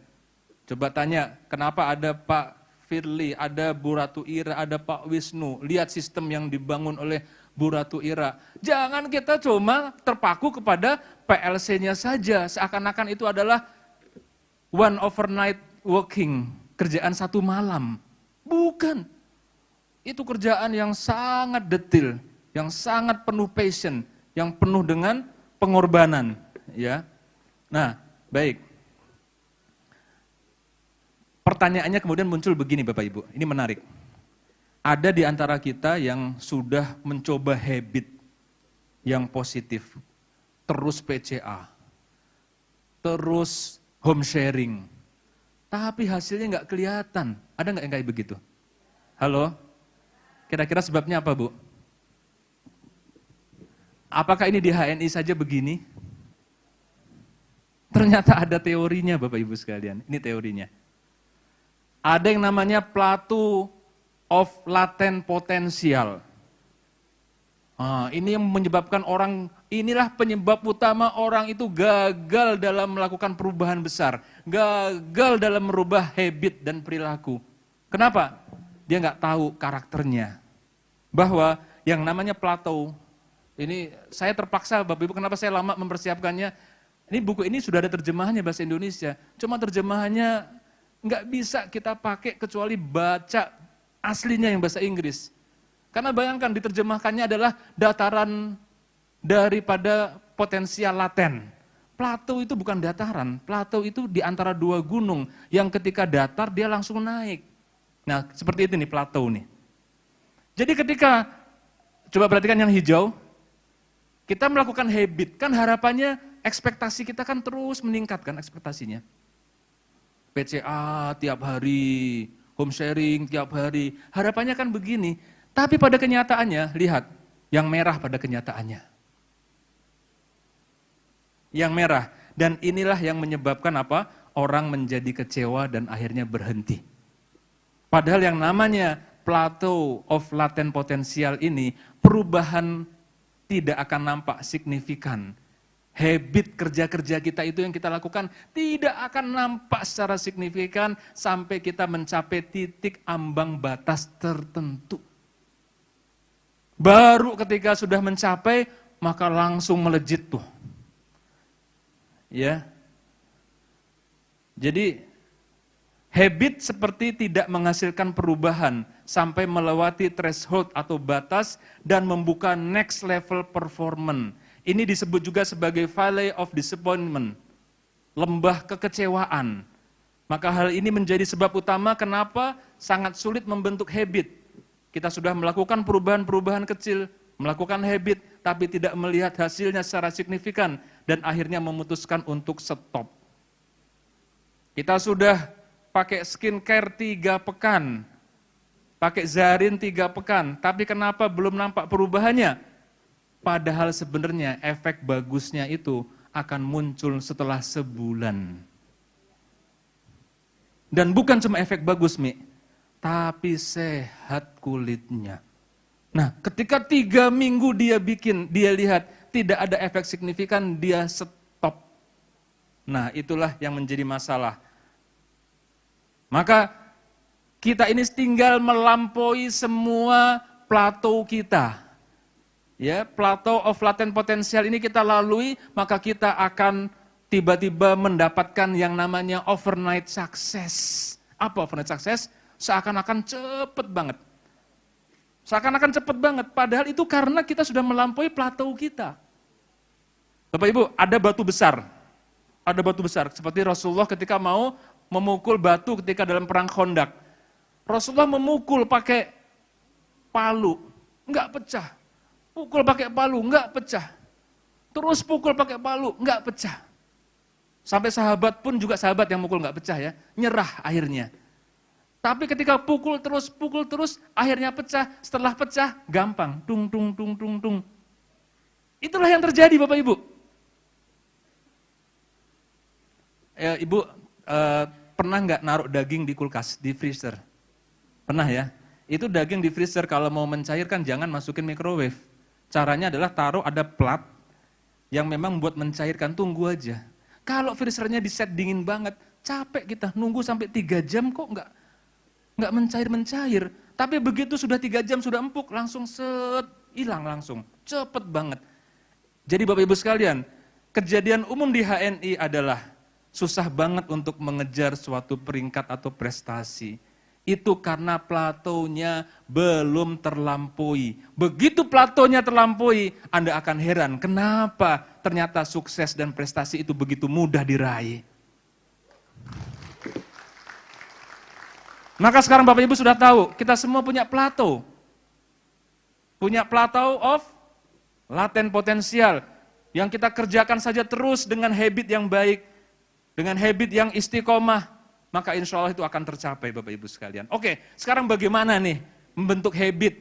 Coba tanya, kenapa ada Pak Firly, ada Bu Ratu Ira, ada Pak Wisnu. Lihat sistem yang dibangun oleh Bu Ratu Ira. Jangan kita cuma terpaku kepada PLC-nya saja. Seakan-akan itu adalah one overnight working, kerjaan satu malam. Bukan. Itu kerjaan yang sangat detail, yang sangat penuh passion, yang penuh dengan pengorbanan, ya. Nah, baik. Pertanyaannya kemudian muncul begini Bapak Ibu, ini menarik. Ada di antara kita yang sudah mencoba habit yang positif, terus PCA, terus home sharing, tapi hasilnya nggak kelihatan. Ada nggak yang kayak begitu? Halo? Kira-kira sebabnya apa, Bu? Apakah ini di HNI saja begini? Ternyata ada teorinya Bapak Ibu sekalian. Ini teorinya. Ada yang namanya plateau of latent potential. Ini yang menyebabkan orang, inilah penyebab utama orang itu gagal dalam melakukan perubahan besar. Gagal dalam merubah habit dan perilaku. Kenapa? Dia nggak tahu karakternya. Bahwa yang namanya plateau, ini saya terpaksa Bapak Ibu, kenapa saya lama mempersiapkannya. Ini buku ini sudah ada terjemahannya bahasa Indonesia. Cuma terjemahannya nggak bisa kita pakai kecuali baca aslinya yang bahasa Inggris. Karena bayangkan diterjemahkannya adalah dataran daripada potensial laten. Plateau itu bukan dataran, plateau itu di antara dua gunung yang ketika datar dia langsung naik. Nah, seperti itu nih plateau nih. Jadi ketika, coba perhatikan yang hijau, kita melakukan habit, kan harapannya ekspektasi kita kan terus meningkat kan ekspektasinya. PCA tiap hari, home sharing tiap hari, harapannya kan begini. Tapi pada kenyataannya, lihat, yang merah pada kenyataannya. Yang merah, dan inilah yang menyebabkan apa? Orang menjadi kecewa dan akhirnya berhenti. Padahal yang namanya plateau of latent potential ini, perubahan tidak akan nampak signifikan. Habit kerja-kerja kita itu yang kita lakukan tidak akan nampak secara signifikan sampai kita mencapai titik ambang batas tertentu. Baru ketika sudah mencapai, maka langsung melejit tuh. Ya. Jadi habit seperti tidak menghasilkan perubahan sampai melewati threshold atau batas dan membuka next level performance. Ini disebut juga sebagai valley of disappointment, lembah kekecewaan. Maka hal ini menjadi sebab utama kenapa sangat sulit membentuk habit. Kita sudah melakukan perubahan-perubahan kecil, melakukan habit, tapi tidak melihat hasilnya secara signifikan dan akhirnya memutuskan untuk stop. Kita sudah pakai skincare 3 pekan, pakai Zarin 3 pekan, tapi kenapa belum nampak perubahannya? Padahal sebenarnya efek bagusnya itu akan muncul setelah sebulan. Dan bukan cuma efek bagus, Mi, tapi sehat kulitnya. Nah, ketika 3 minggu dia lihat tidak ada efek signifikan, dia stop. Nah, itulah yang menjadi masalah. Maka kita ini tinggal melampaui semua plateau kita. Ya, plateau of latent potential ini kita lalui, maka kita akan tiba-tiba mendapatkan yang namanya overnight success. Apa overnight success? Seakan-akan cepet banget. Seakan-akan cepet banget, padahal itu karena kita sudah melampaui plateau kita. Bapak Ibu, ada batu besar. Ada batu besar, seperti Rasulullah ketika mau memukul batu ketika dalam perang Khandaq. Rasulullah memukul pakai palu, enggak pecah. Pukul pakai palu, enggak pecah. Terus pukul pakai palu, enggak pecah. Sampai sahabat pun juga sahabat yang mukul enggak pecah ya, nyerah akhirnya. Tapi ketika pukul terus, akhirnya pecah. Setelah pecah, gampang. Tung, tung, tung, tung, tung. Itulah yang terjadi Bapak Ibu. Ibu pernah nggak naruh daging di kulkas, di freezer? Pernah ya? Itu daging di freezer kalau mau mencairkan jangan masukin microwave. Caranya adalah taruh ada plat yang memang buat mencairkan, tunggu aja. Kalau freezernya di set dingin banget, capek kita nunggu sampai 3 jam kok nggak mencair. Tapi begitu sudah 3 jam sudah empuk, langsung hilang langsung, cepet banget. Jadi Bapak Ibu sekalian, kejadian umum di HNI adalah susah banget untuk mengejar suatu peringkat atau prestasi. Itu karena platonya belum terlampaui. Begitu platonya terlampaui, Anda akan heran kenapa ternyata sukses dan prestasi itu begitu mudah diraih. Maka sekarang Bapak Ibu sudah tahu, kita semua punya plato. Punya plato of laten potensial. Yang kita kerjakan saja terus dengan habit yang baik, dengan habit yang istiqomah, maka insya Allah itu akan tercapai Bapak Ibu sekalian. Oke, sekarang bagaimana nih membentuk habit?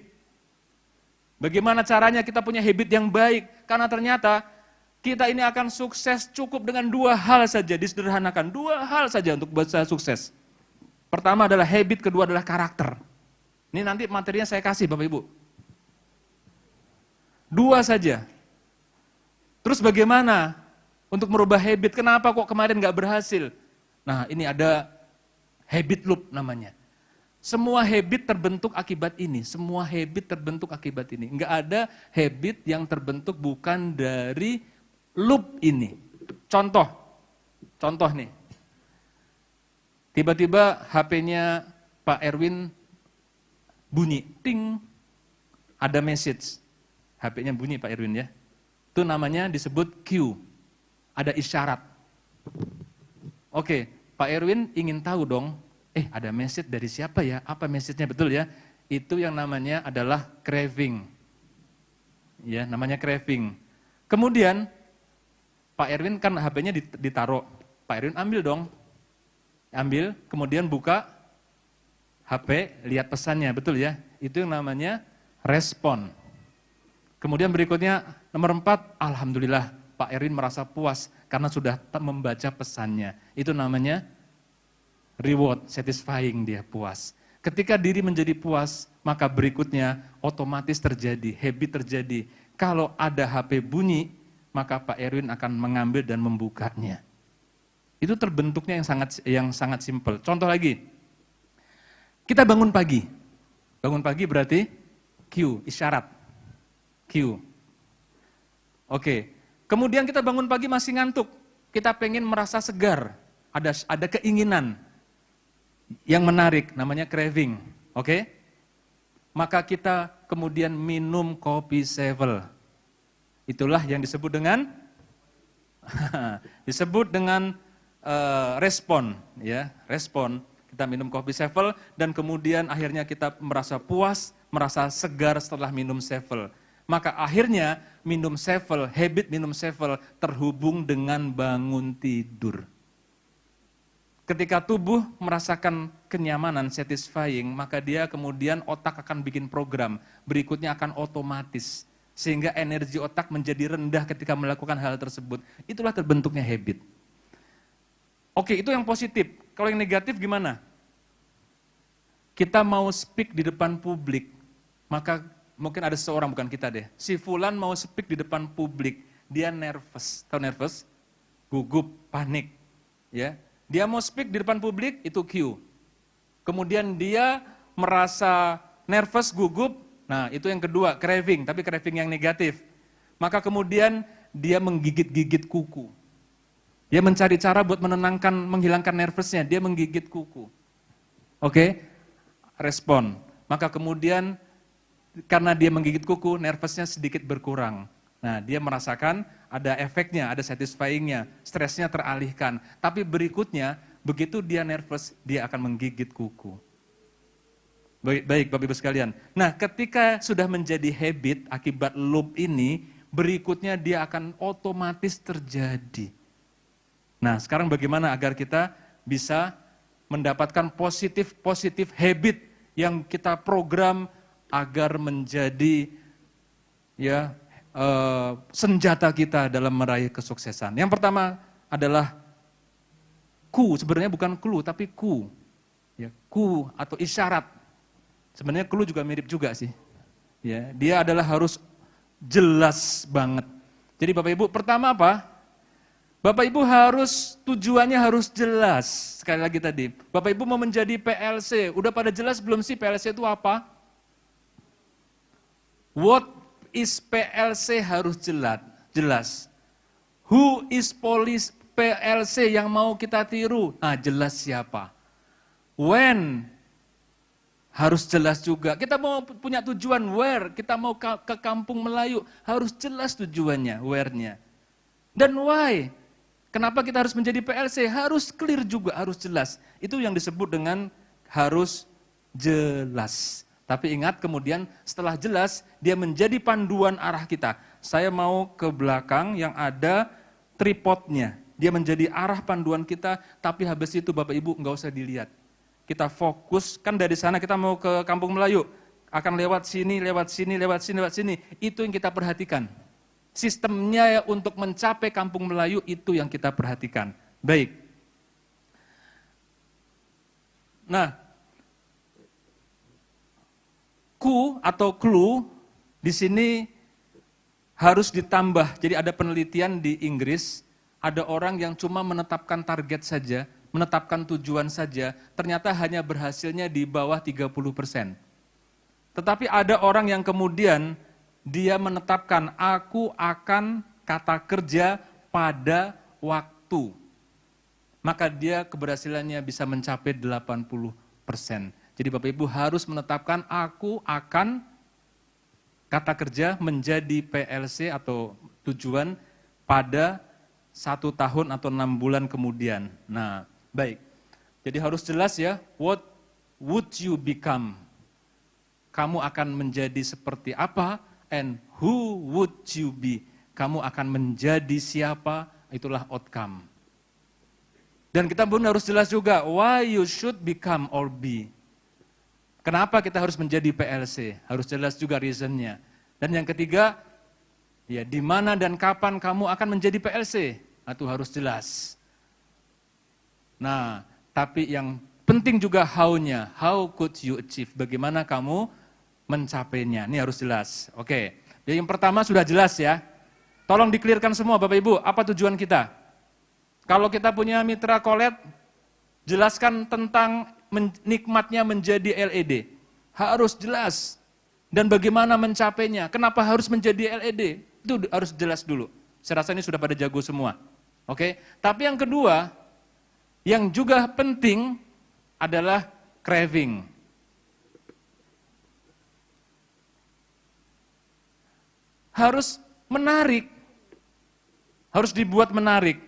Bagaimana caranya kita punya habit yang baik? Karena ternyata kita ini akan sukses cukup dengan 2 hal saja, disederhanakan. 2 hal saja untuk bisa sukses. Pertama adalah habit, kedua adalah karakter. Ini nanti materinya saya kasih Bapak Ibu. 2 saja. Terus bagaimana untuk merubah habit? Kenapa kok kemarin nggak berhasil? Nah ini ada habit loop namanya. Semua habit terbentuk akibat ini. Semua habit terbentuk akibat ini. Nggak ada habit yang terbentuk bukan dari loop ini. Contoh nih. Tiba-tiba HP-nya Pak Erwin bunyi, ting, ada message. HP-nya bunyi Pak Erwin ya. Itu namanya disebut cue. Ada isyarat. Oke, Pak Erwin ingin tahu dong, ada message dari siapa ya? Apa message-nya betul ya? Itu yang namanya adalah craving. Ya, namanya craving. Kemudian Pak Erwin kan HP-nya ditaruh. Pak Erwin ambil dong. Ambil, kemudian buka HP, lihat pesannya, betul ya? Itu yang namanya respon. Kemudian berikutnya nomor 4, alhamdulillah Pak Erwin merasa puas karena sudah membaca pesannya. Itu namanya reward, satisfying, dia puas. Ketika diri menjadi puas, maka berikutnya otomatis terjadi, habit terjadi. Kalau ada HP bunyi, maka Pak Erwin akan mengambil dan membukanya. Itu terbentuknya yang sangat simpel. Contoh lagi, kita bangun pagi. Bangun pagi berarti cue, isyarat. Cue. Oke. Kemudian kita bangun pagi masih ngantuk. Kita pengen merasa segar. Ada keinginan yang menarik, namanya craving. Oke? Maka kita kemudian minum kopi sevel. Itulah yang disebut dengan respon, ya, respon. Kita minum kopi sevel dan kemudian akhirnya kita merasa puas, merasa segar setelah minum sevel. Maka akhirnya minum sevel, habit minum sevel terhubung dengan bangun tidur. Ketika tubuh merasakan kenyamanan, satisfying, maka dia kemudian otak akan bikin program, berikutnya akan otomatis. Sehingga energi otak menjadi rendah ketika melakukan hal tersebut. Itulah terbentuknya habit. Oke, itu yang positif. Kalau yang negatif gimana? Kita mau speak di depan publik, maka mungkin ada seorang, bukan kita deh, si Fulan mau speak di depan publik, dia nervous. Tahu nervous? Gugup, panik. Ya, dia mau speak di depan publik, itu cue. Kemudian dia merasa nervous, gugup, nah itu yang kedua, craving, tapi craving yang negatif. Maka kemudian dia menggigit-gigit kuku. Dia mencari cara buat menenangkan, menghilangkan nervousnya, dia menggigit kuku. Oke, respon. Maka kemudian karena dia menggigit kuku, nervousnya sedikit berkurang. Nah, dia merasakan ada efeknya, ada satisfyingnya, stresnya teralihkan. Tapi berikutnya, begitu dia nervous, dia akan menggigit kuku. Baik, Bapak Ibu sekalian. Nah, ketika sudah menjadi habit akibat loop ini, berikutnya dia akan otomatis terjadi. Nah, sekarang bagaimana agar kita bisa mendapatkan positif habit yang kita program agar menjadi ya senjata kita dalam meraih kesuksesan. Yang pertama adalah sebenarnya bukan clue tapi ya, atau isyarat. Sebenarnya clue juga mirip juga sih. Ya, dia adalah harus jelas banget. Jadi Bapak Ibu, pertama apa? Bapak Ibu tujuannya harus jelas. Sekali lagi tadi, Bapak Ibu mau menjadi PLC, udah pada jelas belum sih PLC itu apa? What is PLC harus jelas. Who is police PLC yang mau kita tiru? Nah, jelas siapa. When Harus jelas juga. Kita mau punya tujuan where, kita mau ke Kampung Melayu, harus jelas tujuannya, where-nya. Dan why? Kenapa kita harus menjadi PLC? Harus clear juga, harus jelas. Itu yang disebut dengan harus jelas. Tapi ingat kemudian setelah jelas, dia menjadi panduan arah kita. Saya mau ke belakang yang ada tripodnya. Dia menjadi arah panduan kita, tapi habis itu Bapak Ibu nggak usah dilihat. Kita fokus, kan dari sana kita mau ke Kampung Melayu, akan lewat sini, lewat sini, lewat sini, lewat sini. Itu yang kita perhatikan. Sistemnya untuk mencapai Kampung Melayu itu yang kita perhatikan. Baik. Nah, atau clue di sini harus ditambah. Jadi ada penelitian di Inggris, ada orang yang cuma menetapkan target saja, menetapkan tujuan saja, ternyata hanya berhasilnya di bawah 30%. Tetapi ada orang yang kemudian dia menetapkan, aku akan kata kerja pada waktu. Maka dia keberhasilannya bisa mencapai 80%. Jadi Bapak Ibu harus menetapkan, aku akan kata kerja menjadi PLC atau tujuan pada 1 tahun atau 6 bulan kemudian. Nah, baik. Jadi harus jelas ya, what would you become? Kamu akan menjadi seperti apa? And who would you be? Kamu akan menjadi siapa? Itulah outcome. Dan kita pun harus jelas juga, why you should become or be. Kenapa kita harus menjadi PLC? Harus jelas juga reasonnya. Dan yang ketiga, ya di mana dan kapan kamu akan menjadi PLC? Itu harus jelas. Nah, tapi yang penting juga how-nya. How could you achieve? Bagaimana kamu mencapainya? Ini harus jelas. Oke. Jadi yang pertama sudah jelas ya. Tolong dikelirkan semua Bapak Ibu, apa tujuan kita? Kalau kita punya mitra kolet, jelaskan tentang nikmatnya menjadi LED. Harus jelas. Dan bagaimana mencapainya? Kenapa harus menjadi LED? Itu harus jelas dulu. Saya rasa ini sudah pada jago semua. Oke. Tapi yang kedua, yang juga penting adalah craving. Harus menarik. Harus dibuat menarik.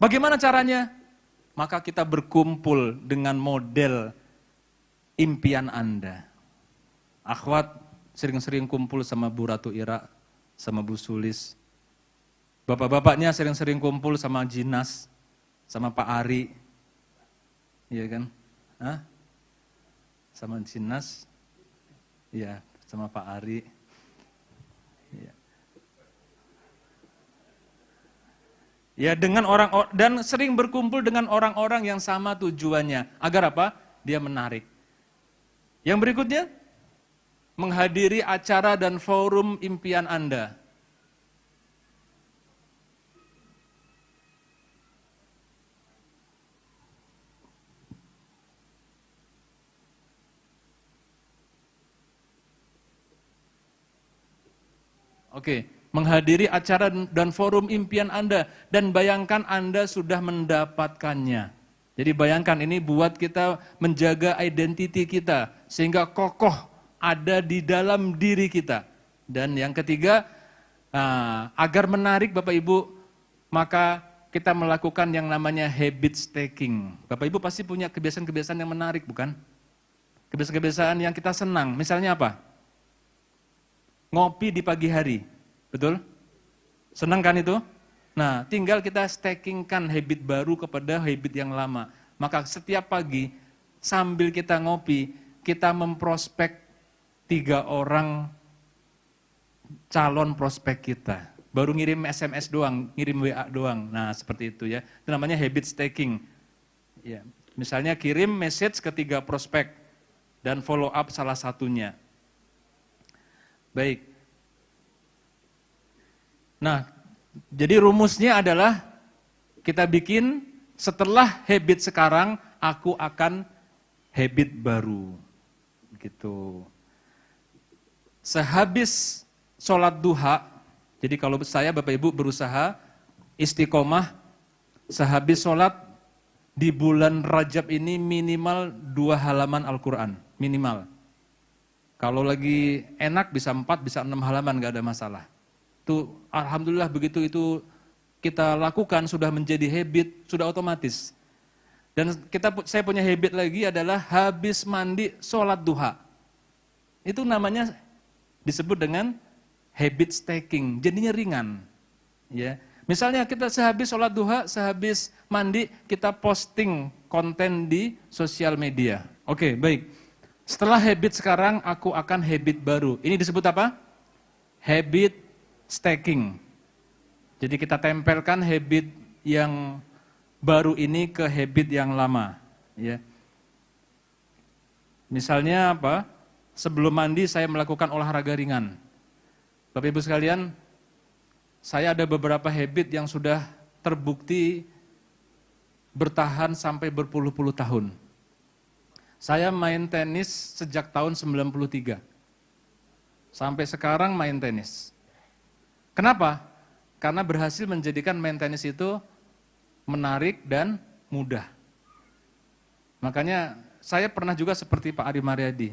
Bagaimana caranya? Maka kita berkumpul dengan model impian Anda. Akhwat sering-sering kumpul sama Bu Ratu Ira, sama Bu Sulis. Bapak-bapaknya sering-sering kumpul sama Jinas, sama Pak Ari. Iya kan? Hah? Sama Jinas. Iya, sama Pak Ari. Iya. Ya, dengan dan sering berkumpul dengan orang-orang yang sama tujuannya. Agar apa? Dia menarik. Yang berikutnya, menghadiri acara dan forum impian Anda. Oke, menghadiri acara dan forum impian Anda, dan bayangkan Anda sudah mendapatkannya. Jadi bayangkan ini buat kita menjaga identiti kita, sehingga kokoh ada di dalam diri kita. Dan yang ketiga, agar menarik Bapak Ibu, maka kita melakukan yang namanya habit stacking. Bapak Ibu pasti punya kebiasaan-kebiasaan yang menarik, bukan? Kebiasaan-kebiasaan yang kita senang, misalnya apa? Ngopi di pagi hari, betul? Senang kan itu? Nah, tinggal kita stackingkan habit baru kepada habit yang lama. Maka setiap pagi sambil kita ngopi, kita memprospek 3 orang calon prospek kita. Baru ngirim SMS doang, ngirim WA doang. Nah, seperti itu ya. Itu namanya habit stacking. Ya, misalnya kirim message ke 3 prospek dan follow up salah satunya. Baik. Nah, jadi rumusnya adalah kita bikin setelah habit sekarang, aku akan habit baru. Gitu. Sehabis sholat duha, jadi kalau saya Bapak Ibu berusaha istiqomah, sehabis sholat di bulan Rajab ini minimal 2 halaman Al-Quran, minimal. Kalau lagi enak bisa 4, bisa 6 halaman, gak ada masalah. Itu alhamdulillah begitu itu kita lakukan sudah menjadi habit, sudah otomatis. Dan saya punya habit lagi adalah habis mandi sholat duha. Itu namanya disebut dengan habit stacking, jadinya ringan. Ya, misalnya kita sehabis sholat duha, sehabis mandi kita posting konten di sosial media. Oke, baik. Setelah habit sekarang aku akan habit baru. Ini disebut apa? Habit stacking. Jadi kita tempelkan habit yang baru ini ke habit yang lama, ya. Misalnya apa? Sebelum mandi saya melakukan olahraga ringan. Bapak Ibu sekalian, saya ada beberapa habit yang sudah terbukti bertahan sampai berpuluh-puluh tahun. Saya main tenis sejak tahun 93. Sampai sekarang main tenis. Kenapa? Karena berhasil menjadikan main tenis itu menarik dan mudah. Makanya saya pernah juga seperti Pak Ari Mariadi.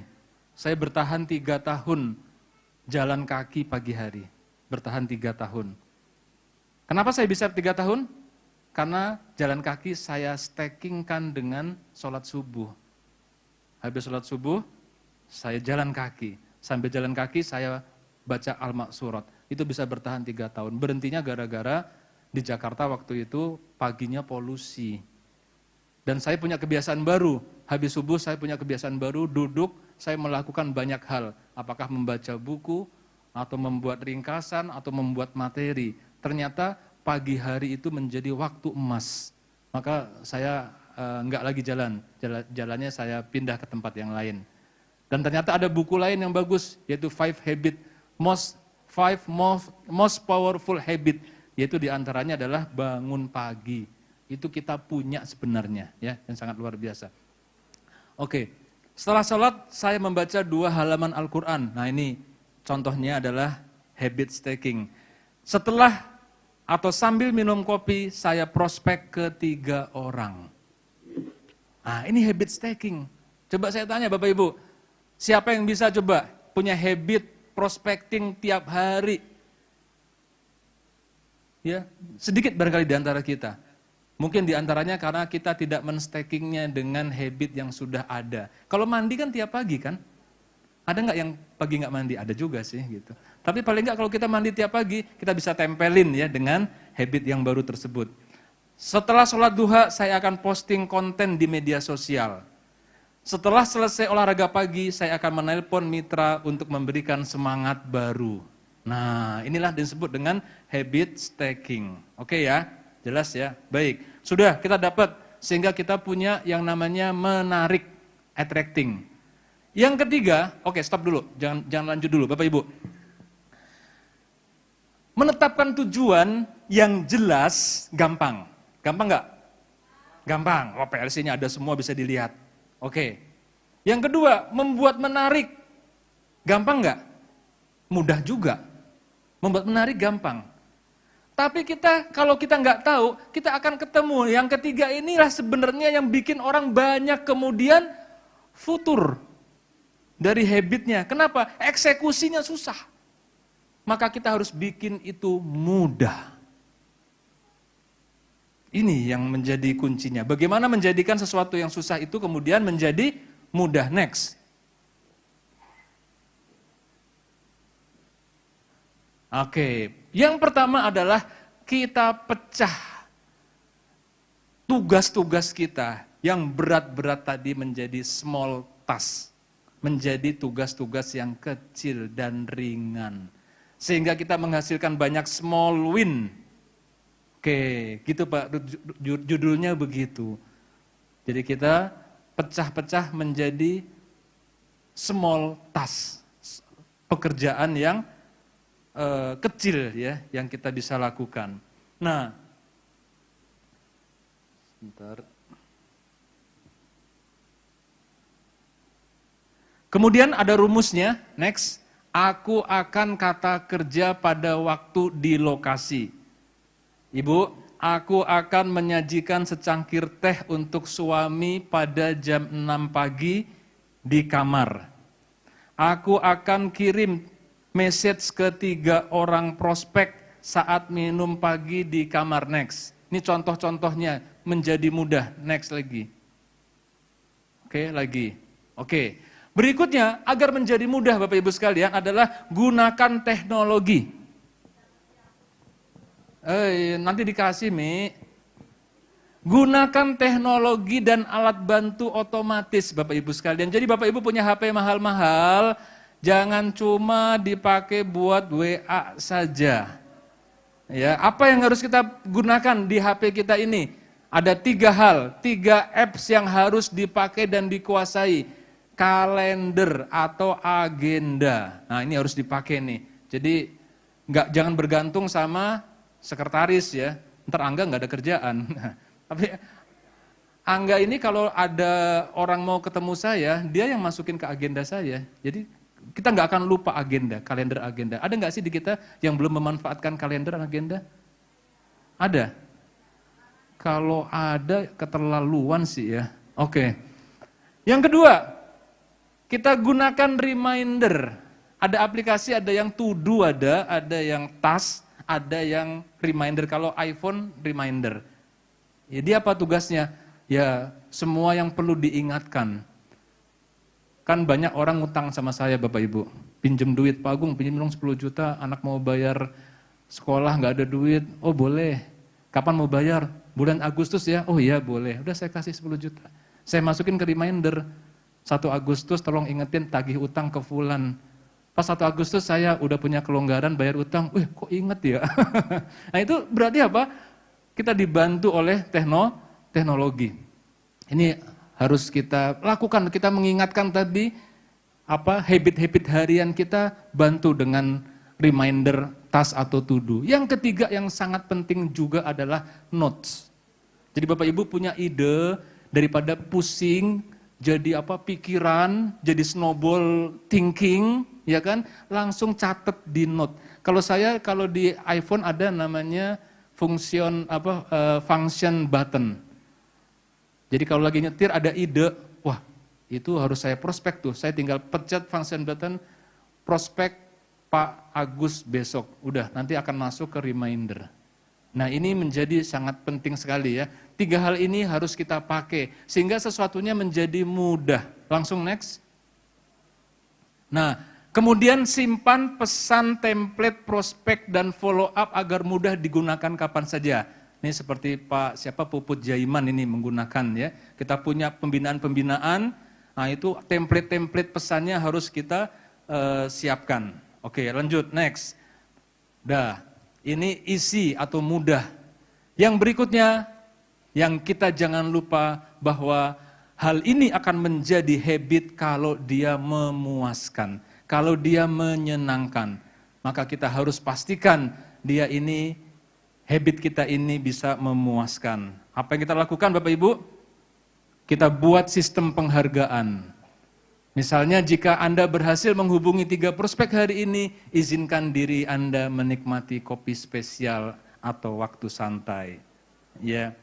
Saya bertahan 3 tahun jalan kaki pagi hari. Bertahan 3 tahun. Kenapa saya bisa 3 tahun? Karena jalan kaki saya stackingkan dengan sholat subuh. Habis sholat subuh, saya jalan kaki. Sambil jalan kaki saya baca Al-Ma'surat. Itu bisa bertahan 3 tahun. Berhentinya gara-gara di Jakarta waktu itu paginya polusi. Dan saya punya kebiasaan baru. Habis subuh saya punya kebiasaan baru, duduk, saya melakukan banyak hal. Apakah membaca buku, atau membuat ringkasan, atau membuat materi. Ternyata pagi hari itu menjadi waktu emas. Maka saya enggak lagi jalannya saya pindah ke tempat yang lain. Dan ternyata ada buku lain yang bagus, yaitu 5 most powerful habit. Yaitu diantaranya adalah bangun pagi. Itu kita punya sebenarnya, ya, yang sangat luar biasa. Oke, setelah sholat saya membaca 2 halaman Al-Quran. Nah ini contohnya adalah habit stacking. Setelah atau sambil minum kopi saya prospek ke 3 orang. Nah ini habit stacking. Coba saya tanya Bapak Ibu, siapa yang bisa coba punya habit prospecting tiap hari? Ya, sedikit barangkali di antara kita. Mungkin di antaranya karena kita tidak men-stackingnya dengan habit yang sudah ada. Kalau mandi kan tiap pagi kan? Ada nggak yang pagi nggak mandi? Ada juga sih gitu. Tapi paling nggak kalau kita mandi tiap pagi, kita bisa tempelin ya dengan habit yang baru tersebut. Setelah sholat duha, saya akan posting konten di media sosial. Setelah selesai olahraga pagi, saya akan menelpon mitra untuk memberikan semangat baru. Nah, inilah disebut dengan habit stacking. Oke ya, jelas ya? Baik, sudah kita dapat sehingga kita punya yang namanya menarik, attracting. Yang ketiga, oke stop dulu, jangan lanjut dulu Bapak Ibu. Menetapkan tujuan yang jelas gampang. Gampang nggak? Gampang, PLC-nya ada semua bisa dilihat. Oke. Yang kedua, membuat menarik. Gampang nggak? Mudah juga. Membuat menarik gampang. Tapi kalau kita nggak tahu, kita akan ketemu. Yang ketiga inilah sebenarnya yang bikin orang banyak kemudian futur dari habitnya. Kenapa? Eksekusinya susah. Maka kita harus bikin itu mudah. Ini yang menjadi kuncinya. Bagaimana menjadikan sesuatu yang susah itu kemudian menjadi mudah. Next. Oke, yang pertama adalah kita pecah tugas-tugas kita yang berat-berat tadi menjadi small task, menjadi tugas-tugas yang kecil dan ringan, sehingga kita menghasilkan banyak small win. Oke, gitu Pak, judulnya begitu. Jadi kita pecah-pecah menjadi small task, pekerjaan yang kecil ya, yang kita bisa lakukan. Nah, sebentar. Kemudian ada rumusnya, next. Aku akan kata kerja pada waktu di lokasi. Ibu, aku akan menyajikan secangkir teh untuk suami pada jam 6 pagi di kamar. Aku akan kirim message ke 3 orang prospek saat minum pagi di kamar. Next. Ini contoh-contohnya menjadi mudah. Next lagi. Oke, lagi. Oke. Berikutnya, agar menjadi mudah Bapak Ibu sekalian adalah gunakan teknologi. Nanti dikasih, Mi. Gunakan teknologi dan alat bantu otomatis Bapak Ibu sekalian. Jadi Bapak Ibu punya HP mahal-mahal, jangan cuma dipakai buat WA saja. Ya, apa yang harus kita gunakan di HP kita ini? Ada 3 hal, 3 apps yang harus dipakai dan dikuasai. Kalender atau agenda. Nah, ini harus dipakai nih. Jadi jangan bergantung sama sekretaris ya. Ntar Angga nggak ada kerjaan. Tapi Angga ini kalau ada orang mau ketemu saya, dia yang masukin ke agenda saya. Jadi kita nggak akan lupa agenda, kalender agenda. Ada nggak sih di kita yang belum memanfaatkan kalender agenda? Ada? Kalau ada keterlaluan sih ya. Oke. Yang kedua, kita gunakan reminder. Ada aplikasi, ada yang to do, ada yang task, ada yang reminder. Kalau iPhone, reminder. Jadi apa tugasnya? Ya semua yang perlu diingatkan. Kan banyak orang ngutang sama saya Bapak Ibu. Pinjem duit, Pak Agung pinjem dong 10 juta, anak mau bayar sekolah nggak ada duit. Oh boleh. Kapan mau bayar? Bulan Agustus ya? Oh iya boleh. Udah saya kasih 10 juta. Saya masukin ke reminder. 1 Agustus tolong ingetin tagih utang ke fulan. Pas 1 Agustus saya udah punya kelonggaran bayar utang. Wih kok inget ya? Nah itu berarti apa? Kita dibantu oleh teknologi. Ini harus kita lakukan. Kita mengingatkan tadi apa habit-habit harian kita bantu dengan reminder, task atau to do. Yang ketiga yang sangat penting juga adalah notes. Jadi Bapak Ibu punya ide daripada pusing jadi pikiran, jadi snowball thinking, ya kan? Langsung catat di note. Kalau di iPhone ada namanya function button. Jadi kalau lagi nyetir ada ide, wah itu harus saya prospek tuh. Saya tinggal pencet function button, prospek Pak Agus besok. Udah, nanti akan masuk ke reminder. Nah ini menjadi sangat penting sekali ya. 3 hal ini harus kita pakai sehingga sesuatunya menjadi mudah. Langsung next. Nah kemudian simpan pesan template prospek dan follow up agar mudah digunakan kapan saja. Ini seperti Puput Jaiman ini menggunakan ya. Kita punya pembinaan-pembinaan. Nah itu template-template pesannya harus kita siapkan. Oke lanjut next. Ini easy atau mudah. Yang berikutnya, yang kita jangan lupa bahwa hal ini akan menjadi habit kalau dia memuaskan, kalau dia menyenangkan. Maka kita harus pastikan habit kita ini bisa memuaskan. Apa yang kita lakukan Bapak Ibu? Kita buat sistem penghargaan. Misalnya jika Anda berhasil menghubungi 3 prospek hari ini, izinkan diri Anda menikmati kopi spesial atau waktu santai. Ya.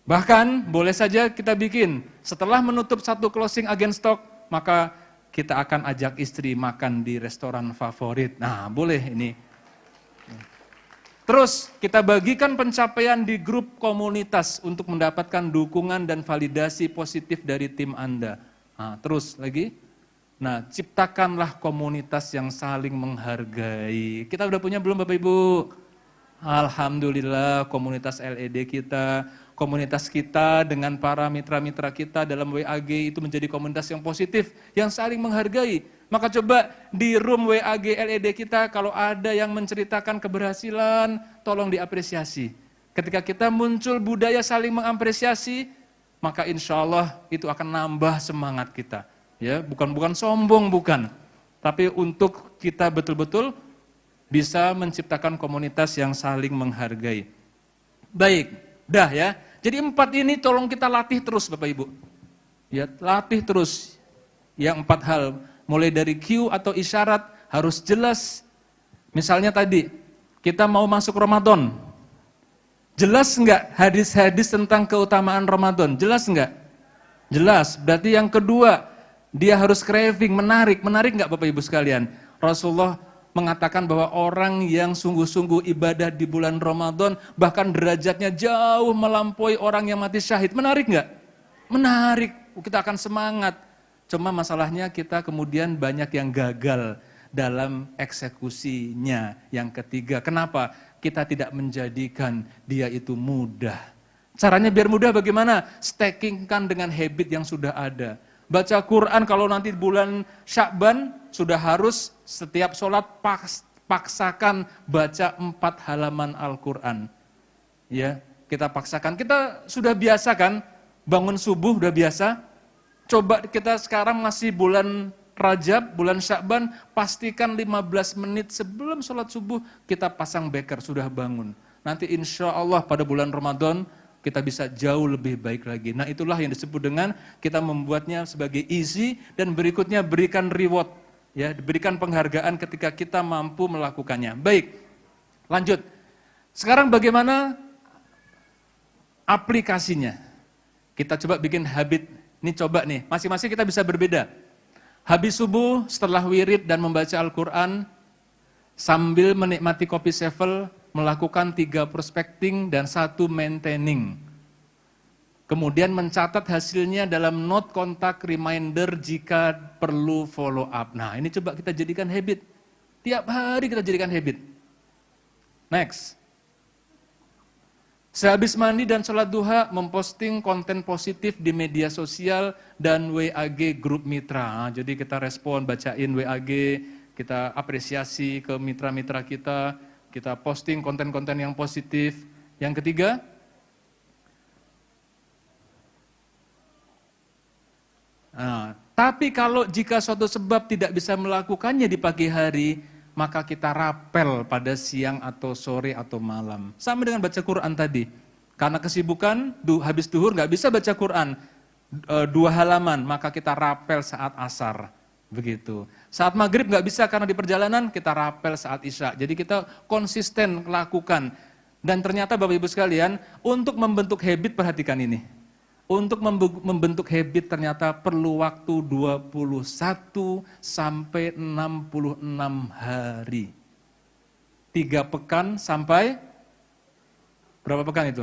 Bahkan boleh saja kita bikin, setelah menutup 1 closing agen stok, maka kita akan ajak istri makan di restoran favorit. Nah boleh ini. Terus kita bagikan pencapaian di grup komunitas untuk mendapatkan dukungan dan validasi positif dari tim Anda. Nah, terus lagi, ciptakanlah komunitas yang saling menghargai. Kita udah punya belum Bapak Ibu? Alhamdulillah komunitas LED kita, komunitas kita dengan para mitra-mitra kita dalam WAG itu menjadi komunitas yang positif, yang saling menghargai. Maka coba di room WAG LED kita kalau ada yang menceritakan keberhasilan, tolong diapresiasi. Ketika kita muncul budaya saling mengapresiasi, maka insya Allah itu akan nambah semangat kita. Ya, bukan sombong, bukan. Tapi untuk kita betul-betul bisa menciptakan komunitas yang saling menghargai. Baik, ya. Jadi 4 ini tolong kita latih terus Bapak Ibu. Ya, latih terus. Yang 4 hal, mulai dari cue atau isyarat harus jelas. Misalnya tadi, kita mau masuk Ramadan. Jelas enggak hadis-hadis tentang keutamaan Ramadan? Jelas enggak? Jelas. Berarti yang kedua, dia harus craving, menarik. Menarik enggak Bapak Ibu sekalian? Rasulullah mengatakan bahwa orang yang sungguh-sungguh ibadah di bulan Ramadan, bahkan derajatnya jauh melampaui orang yang mati syahid. Menarik enggak? Menarik. Kita akan semangat. Cuma masalahnya kita kemudian banyak yang gagal dalam eksekusinya. Yang ketiga, kenapa? Kita tidak menjadikan dia itu mudah. Caranya biar mudah bagaimana? Stackingkan dengan habit yang sudah ada. Baca Quran kalau nanti bulan Sya'ban sudah harus setiap sholat paksakan baca 4 halaman Al-Quran. Ya, kita paksakan. Kita sudah biasa kan? Bangun subuh udah biasa. Coba kita sekarang masih bulan Rajab, bulan Sya'ban, pastikan 15 menit sebelum sholat subuh kita pasang beker, sudah bangun. Nanti insya Allah pada bulan Ramadan kita bisa jauh lebih baik lagi. Nah itulah yang disebut dengan kita membuatnya sebagai easy dan berikutnya berikan reward. Ya, berikan penghargaan ketika kita mampu melakukannya. Baik, lanjut. Sekarang bagaimana aplikasinya? Kita coba bikin habit. Ini coba nih, masing-masing kita bisa berbeda. Habis subuh setelah wirid dan membaca Al-Quran, sambil menikmati kopi sevel, melakukan 3 prospecting dan 1 maintaining. Kemudian mencatat hasilnya dalam note kontak reminder jika perlu follow up. Nah ini coba kita jadikan habit. Tiap hari kita jadikan habit. Next. Sehabis mandi dan sholat duha, memposting konten positif di media sosial dan WAG grup mitra. Nah, jadi kita respon, bacain WAG, kita apresiasi ke mitra-mitra kita posting konten-konten yang positif. Yang ketiga, tapi kalau jika suatu sebab tidak bisa melakukannya di pagi hari, maka kita rapel pada siang atau sore atau malam. Sama dengan baca Quran tadi. Karena kesibukan, habis duhur nggak bisa baca Quran 2 halaman, maka kita rapel saat asar. Begitu. Saat maghrib nggak bisa karena di perjalanan, kita rapel saat isya. Jadi kita konsisten lakukan. Dan ternyata Bapak Ibu sekalian, untuk membentuk habit, perhatikan ini. Untuk membentuk habit ternyata perlu waktu 21 sampai 66 hari. 3 pekan sampai berapa pekan itu?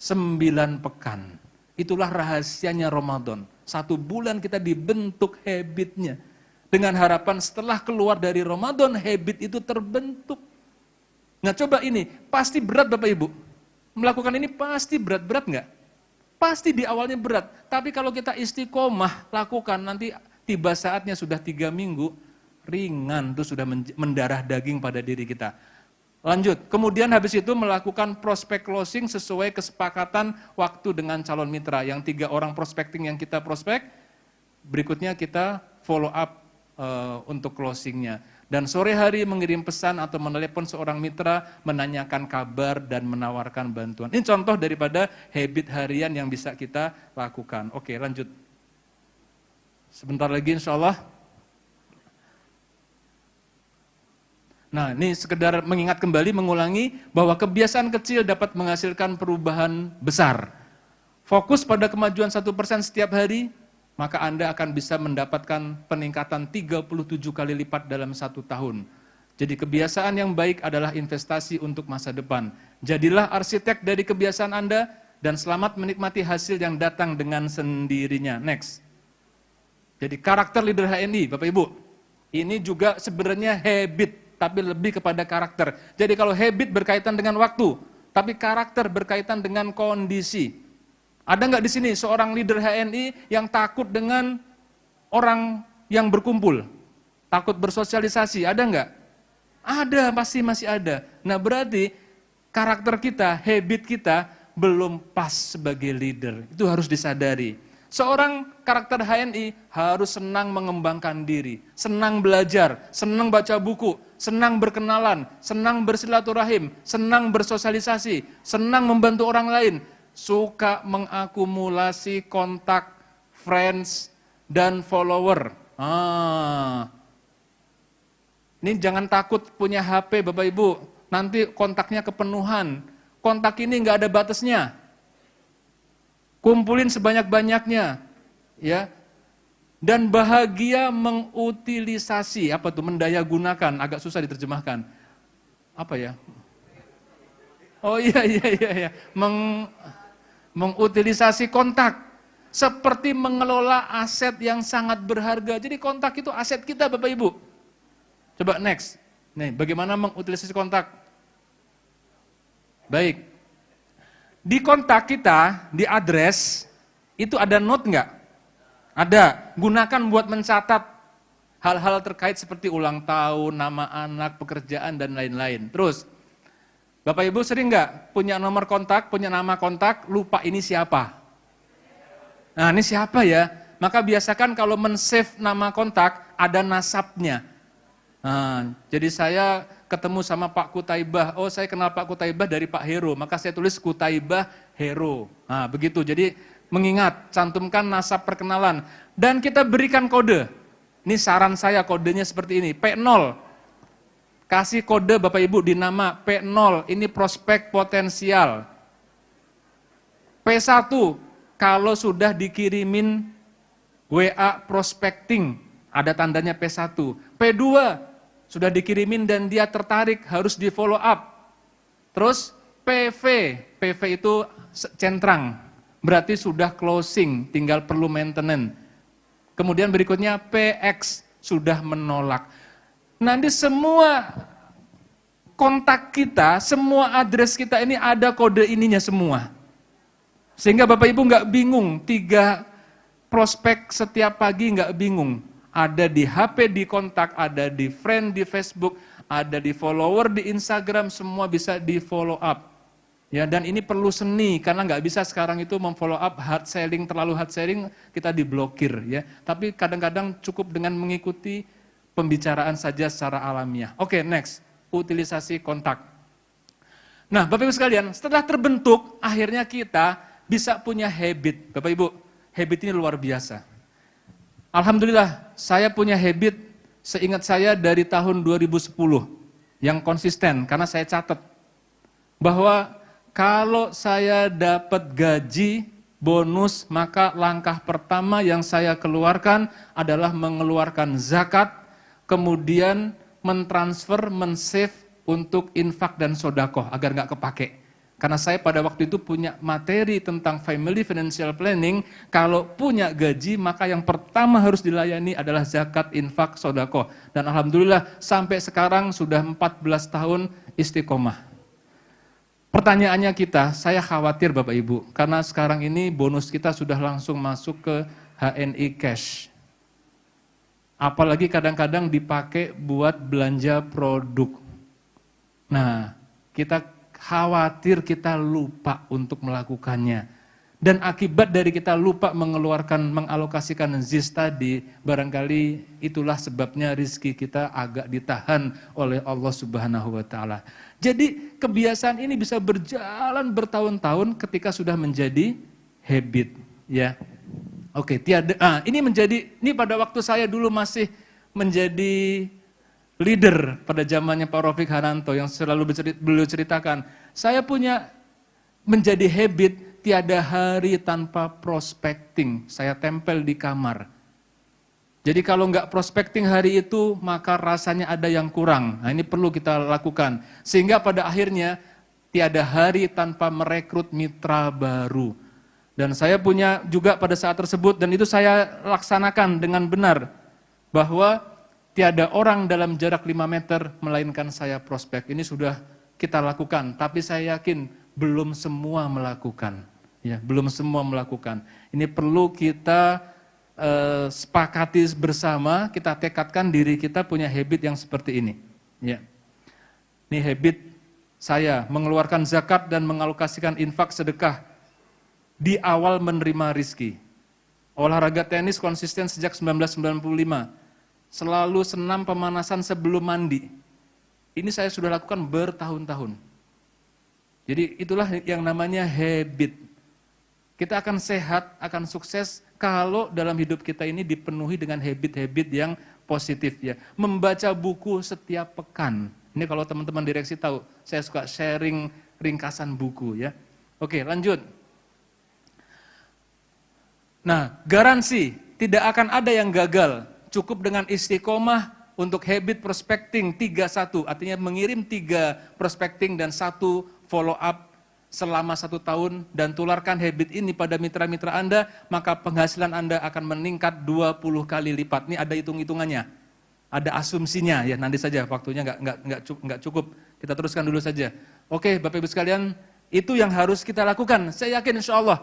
9 pekan. Itulah rahasianya Ramadan. 1 bulan kita dibentuk habitnya. Dengan harapan setelah keluar dari Ramadan, habit itu terbentuk. Nah coba ini, pasti berat Bapak Ibu. Melakukan ini pasti berat-berat enggak? Pasti di awalnya berat, tapi kalau kita istiqomah lakukan, nanti tiba saatnya sudah 3 minggu, ringan, itu sudah mendarah daging pada diri kita. Lanjut, kemudian habis itu melakukan prospek closing sesuai kesepakatan waktu dengan calon mitra. Yang 3 orang prospecting yang kita prospek, berikutnya kita follow up untuk closingnya. Dan sore hari mengirim pesan atau menelepon seorang mitra, menanyakan kabar dan menawarkan bantuan. Ini contoh daripada habit harian yang bisa kita lakukan. Oke, lanjut. Sebentar lagi insya Allah. Nah, ini sekedar mengingat kembali, mengulangi bahwa kebiasaan kecil dapat menghasilkan perubahan besar. Fokus pada kemajuan 1% setiap hari, maka Anda akan bisa mendapatkan peningkatan 37 kali lipat dalam 1 tahun. Jadi kebiasaan yang baik adalah investasi untuk masa depan. Jadilah arsitek dari kebiasaan Anda dan selamat menikmati hasil yang datang dengan sendirinya. Next. Jadi karakter leader HNI, Bapak Ibu, ini juga sebenarnya habit, tapi lebih kepada karakter. Jadi kalau habit berkaitan dengan waktu, tapi karakter berkaitan dengan kondisi. Ada nggak di sini seorang leader HNI yang takut dengan orang yang berkumpul? Takut bersosialisasi, ada nggak? Ada, pasti masih ada. Nah berarti karakter kita, habit kita belum pas sebagai leader. Itu harus disadari. Seorang karakter HNI harus senang mengembangkan diri, senang belajar, senang baca buku, senang berkenalan, senang bersilaturahim, senang bersosialisasi, senang membantu orang lain. Suka mengakumulasi kontak, friends, dan follower. Ini jangan takut punya HP Bapak Ibu, nanti kontaknya kepenuhan. kontak ini nggak ada batasnya. Kumpulin sebanyak-banyaknya, ya. Dan bahagia mengutilisasi, apa tuh? Mendaya gunakan, agak susah diterjemahkan. Apa ya? Oh iya. Mengutilisasi kontak. Seperti mengelola aset yang sangat berharga. Jadi kontak itu aset kita, Bapak Ibu. Coba next. Nih, bagaimana mengutilisasi kontak? Baik. Di kontak kita, di address, itu ada note nggak? Ada. Gunakan buat mencatat hal-hal terkait seperti ulang tahun, nama anak, pekerjaan, dan lain-lain. Terus, Bapak Ibu sering nggak punya nomor kontak, punya nama kontak, lupa ini siapa? Nah, ini siapa ya? Maka biasakan kalau men-save nama kontak, ada nasabnya. Nah, jadi saya ketemu sama Pak Kutaibah, oh saya kenal Pak Kutaibah dari Pak Hero, maka saya tulis Kutaibah Hero. Nah begitu, jadi mengingat, cantumkan nasab perkenalan. Dan kita berikan kode, ini saran saya kodenya seperti ini, P0. Kasih kode Bapak Ibu di nama P0, ini prospek potensial. P1, kalau sudah dikirimin WA prospecting, ada tandanya P1. P2, sudah dikirimin dan dia tertarik, harus di follow up. Terus PV, PV itu centrang, berarti sudah closing, tinggal perlu maintenance. Kemudian berikutnya PX, sudah menolak. Nanti semua kontak kita, semua address kita ini ada kode ininya semua. Sehingga Bapak Ibu nggak bingung, 3 prospek setiap pagi nggak bingung. Ada di HP, di kontak, ada di friend, di Facebook, ada di follower, di Instagram, semua bisa di follow up. Ya, dan ini perlu seni, karena nggak bisa sekarang itu memfollow up hard selling, terlalu hard selling, kita diblokir. Ya. Tapi kadang-kadang cukup dengan mengikuti pembicaraan saja secara alamiah. Oke, next, utilisasi kontak. Nah, Bapak Ibu sekalian, setelah terbentuk, akhirnya kita bisa punya habit. Bapak Ibu, habit ini luar biasa. Alhamdulillah, saya punya habit, seingat saya dari tahun 2010, yang konsisten, karena saya catat, bahwa kalau saya dapat gaji, bonus, maka langkah pertama yang saya keluarkan adalah mengeluarkan zakat, kemudian mentransfer, men-save untuk infak dan sodakoh, agar nggak kepake. Karena saya pada waktu itu punya materi tentang family financial planning, kalau punya gaji maka yang pertama harus dilayani adalah zakat, infak, sodakoh. Dan Alhamdulillah sampai sekarang sudah 14 tahun istiqomah. Pertanyaannya kita, saya khawatir Bapak Ibu, karena sekarang ini bonus kita sudah langsung masuk ke HNI Cash. Apalagi kadang-kadang dipakai buat belanja produk. Nah, kita khawatir kita lupa untuk melakukannya. Dan akibat dari kita lupa mengalokasikan ZIS tadi, barangkali itulah sebabnya rizki kita agak ditahan oleh Allah Subhanahu wa Ta'ala. Jadi kebiasaan ini bisa berjalan bertahun-tahun ketika sudah menjadi habit. Ya. Oke, ini pada waktu saya dulu masih menjadi leader pada zamannya Pak Rafiq Hananto yang selalu beliau ceritakan, saya punya menjadi habit tiada hari tanpa prospecting, saya tempel di kamar. Jadi kalau nggak prospecting hari itu, maka rasanya ada yang kurang. Nah ini perlu kita lakukan. Sehingga pada akhirnya, tiada hari tanpa merekrut mitra baru. Dan saya punya juga pada saat tersebut, dan itu saya laksanakan dengan benar, bahwa tiada orang dalam jarak 5 meter melainkan saya prospek. Ini sudah kita lakukan, tapi saya yakin belum semua melakukan. Ya, belum semua melakukan. Ini perlu kita sepakati bersama, kita tekadkan diri kita punya habit yang seperti ini. Ya. Ini habit saya mengeluarkan zakat dan mengalokasikan infak sedekah di awal menerima rizki. Olahraga tenis konsisten sejak 1995. Selalu senam pemanasan sebelum mandi. Ini saya sudah lakukan bertahun-tahun. Jadi itulah yang namanya habit. Kita akan sehat, akan sukses kalau dalam hidup kita ini dipenuhi dengan habit-habit yang positif ya. Membaca buku setiap pekan. Ini kalau teman-teman direksi tahu, saya suka sharing ringkasan buku ya. Oke, lanjut. Nah, garansi tidak akan ada yang gagal. Cukup dengan istiqomah untuk habit prospecting 31, artinya mengirim 3 prospecting dan 1 follow up selama 1 tahun dan tularkan habit ini pada mitra-mitra Anda, maka penghasilan Anda akan meningkat 20 kali lipat. Ini ada hitung-hitungannya, ada asumsinya ya, nanti saja waktunya nggak cukup, kita teruskan dulu saja. Oke, Bapak Ibu sekalian, itu yang harus kita lakukan. Saya yakin insya Allah,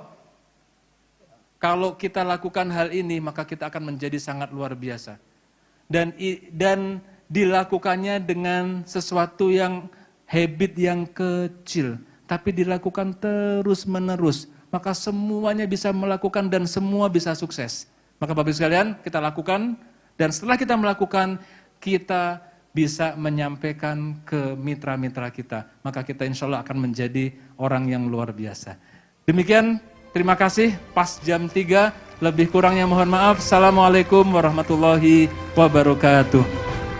kalau kita lakukan hal ini, maka kita akan menjadi sangat luar biasa. Dan dilakukannya dengan sesuatu yang habit yang kecil, tapi dilakukan terus menerus, maka semuanya bisa melakukan dan semua bisa sukses. Maka Bapak Ibu sekalian, kita lakukan, dan setelah kita melakukan, kita bisa menyampaikan ke mitra-mitra kita. Maka kita insya Allah akan menjadi orang yang luar biasa. Demikian, terima kasih, pas jam 3, lebih kurangnya mohon maaf. Assalamualaikum warahmatullahi wabarakatuh.